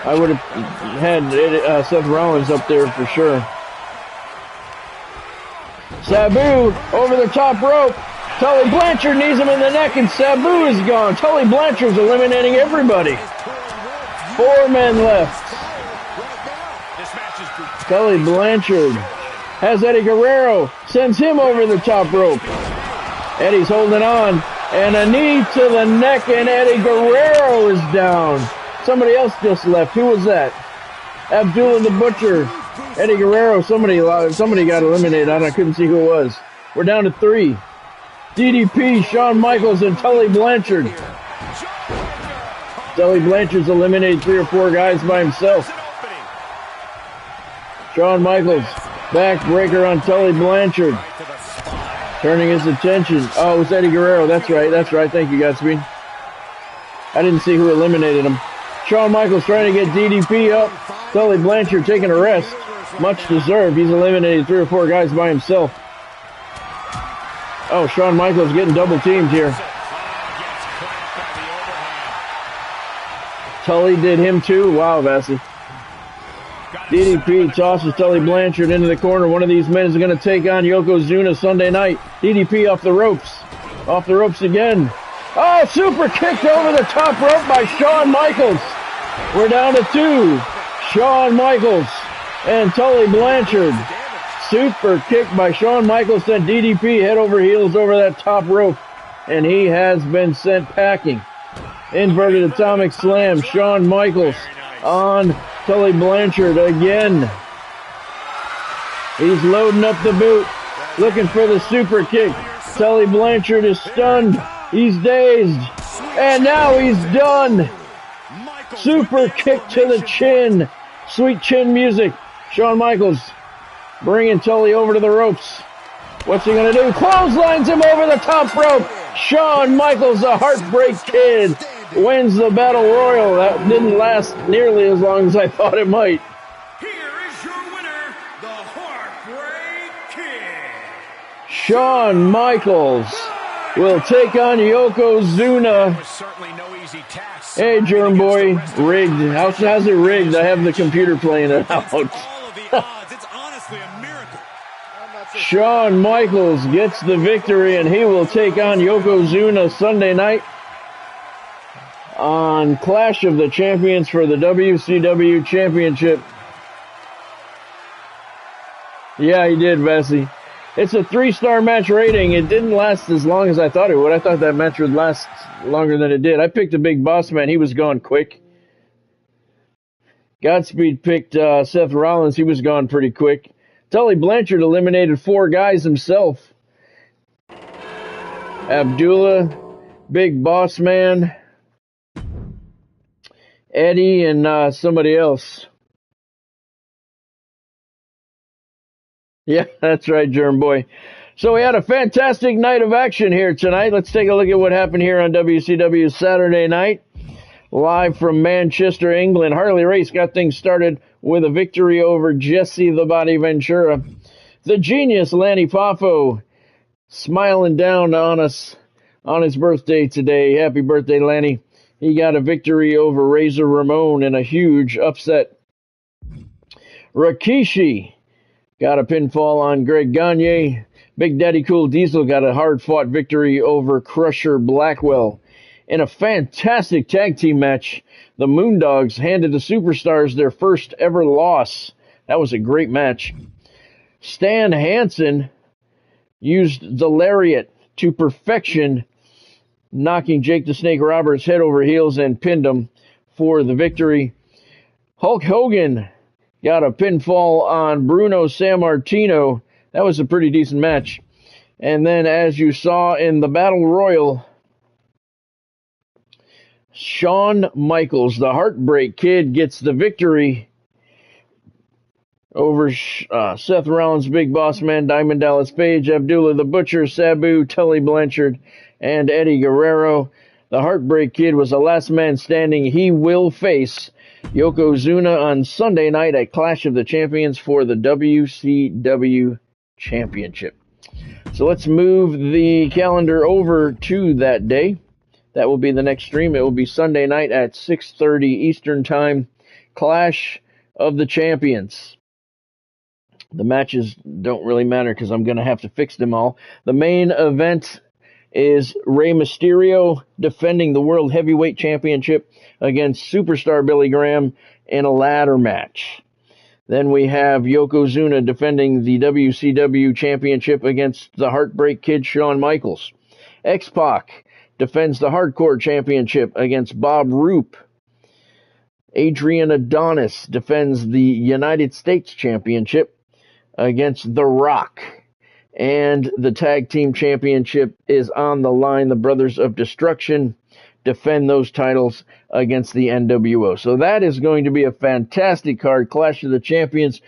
I would have had Seth Rollins up there for sure. Sabu over the top rope. Tully Blanchard knees him in the neck, and Sabu is gone. Tully Blanchard's eliminating everybody. 4 men left. Tully Blanchard has Eddie Guerrero, sends him over the top rope. Eddie's holding on, and a knee to the neck, and Eddie Guerrero is down. Somebody else just left. Who was that? Abdullah the Butcher. Eddie Guerrero, somebody got eliminated. I couldn't see who it was. We're down to 3. DDP, Shawn Michaels, and Tully Blanchard. Tully Blanchard's eliminated 3 or 4 guys by himself. Shawn Michaels, backbreaker on Tully Blanchard. Turning his attention. Oh, it was Eddie Guerrero. That's right. Thank you, Godspeed. I didn't see who eliminated him. Shawn Michaels trying to get DDP up. Tully Blanchard taking a rest. Much deserved. He's eliminated 3 or 4 guys by himself. Oh, Shawn Michaels getting double teamed here. Tully did him too. Wow, Vassy. DDP tosses Tully Blanchard into the corner. One of these men is going to take on Yokozuna Sunday night. DDP off the ropes. Off the ropes again. Oh, super kicked over the top rope by Shawn Michaels. We're down to 2. Shawn Michaels and Tully Blanchard. Super kick by Shawn Michaels sent DDP head over heels over that top rope. And he has been sent packing. Inverted atomic slam. Shawn Michaels on Tully Blanchard again. He's loading up the boot. Looking for the super kick. Tully Blanchard is stunned. He's dazed. And now he's done. Super kick to the chin. Sweet chin music. Shawn Michaels bringing Tully over to the ropes. What's he going to do? Clotheslines him over the top rope. Shawn Michaels, the Heartbreak Kid, wins the Battle Royal. That didn't last nearly as long as I thought it might. Here is your winner, the Heartbreak Kid. Shawn Michaels will take on Yokozuna. Hey, Germ Boy, rigged. How's it rigged? I have the computer playing it out. It's honestly a miracle. Shawn Michaels gets the victory, and he will take on Yokozuna Sunday night on Clash of the Champions for the WCW Championship. Yeah, he did, Vesey. It's a 3-star match rating. It didn't last as long as I thought it would. I thought that match would last longer than it did. I picked a Big Boss Man. He was gone quick. Godspeed picked Seth Rollins. He was gone pretty quick. Tully Blanchard eliminated 4 guys himself. Abdullah, Big Boss Man, Eddie, and somebody else. Yeah, that's right, Germ Boy. So we had a fantastic night of action here tonight. Let's take a look at what happened here on WCW Saturday night. Live from Manchester, England. Harley Race got things started with a victory over Jesse the Body Ventura. The Genius, Lanny Poffo, smiling down on us on his birthday today. Happy birthday, Lanny. He got a victory over Razor Ramon in a huge upset. Rikishi got a pinfall on Greg Gagne. Big Daddy Cool Diesel got a hard-fought victory over Crusher Blackwell. In a fantastic tag team match, the Moondogs handed the Superstars their first ever loss. That was a great match. Stan Hansen used the lariat to perfection, knocking Jake the Snake Roberts head over heels and pinned him for the victory. Hulk Hogan got a pinfall on Bruno Sammartino. That was a pretty decent match. And then, as you saw in the Battle Royal, Shawn Michaels, the Heartbreak Kid, gets the victory over Seth Rollins, Big Boss Man, Diamond Dallas Page, Abdullah the Butcher, Sabu, Tully Blanchard, and Eddie Guerrero. The Heartbreak Kid was the last man standing. He will face Yokozuna on Sunday night at Clash of the Champions for the WCW Championship. So let's move the calendar over to that day. That will be the next stream. It will be Sunday night at 6:30 Eastern Time. Clash of the Champions. The matches don't really matter because I'm going to have to fix them all. The main event is Rey Mysterio defending the World Heavyweight Championship against Superstar Billy Graham in a ladder match. Then we have Yokozuna defending the WCW Championship against the Heartbreak Kid Shawn Michaels. X-Pac defends the Hardcore Championship against Bob Roop. Adrian Adonis defends the United States Championship against The Rock. And the Tag Team Championship is on the line. The Brothers of Destruction defend those titles against the NWO. So that is going to be a fantastic card. Clash of the Champions.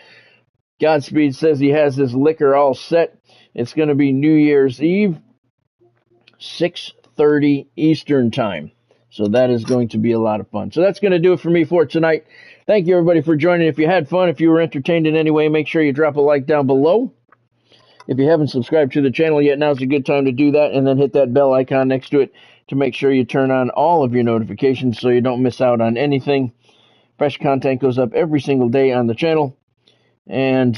Godspeed says he has his liquor all set. It's going to be New Year's Eve, 6:30 Eastern Time. So that is going to be a lot of fun. So that's going to do it for me for tonight. Thank you, everybody, for joining. If you had fun, if you were entertained in any way, make sure you drop a like down below. If you haven't subscribed to the channel yet, now's a good time to do that, and then hit that bell icon next to it to make sure you turn on all of your notifications so you don't miss out on anything. Fresh content goes up every single day on the channel, and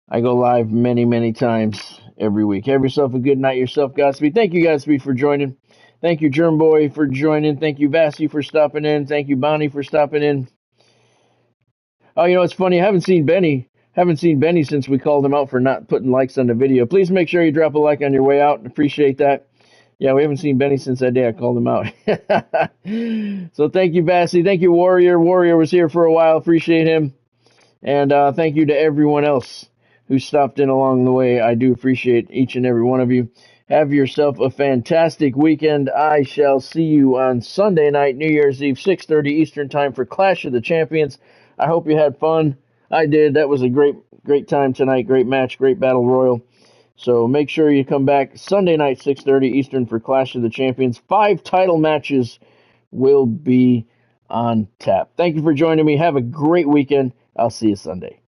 I go live many, many times every week. Have yourself a good night. Yourself, Godspeed. Thank you, Godspeed, for joining. Thank you, Germ Boy, for joining. Thank you, Vassy, for stopping in. Thank you, Bonnie, for stopping in. Oh, you know, it's funny. I haven't seen Benny since we called him out for not putting likes on the video. Please make sure you drop a like on your way out. Appreciate that. Yeah, we haven't seen Benny since that day I called him out. So thank you, Vassy. Thank you, Warrior. Warrior was here for a while. Appreciate him. And thank you to everyone else who stopped in along the way. I do appreciate each and every one of you. Have yourself a fantastic weekend. I shall see you on Sunday night, New Year's Eve, 6:30 Eastern Time for Clash of the Champions. I hope you had fun. I did. That was a great time tonight. Great match, great battle royal. So make sure you come back Sunday night, 6:30 Eastern for Clash of the Champions. 5 title matches will be on tap. Thank you for joining me. Have a great weekend. I'll see you Sunday.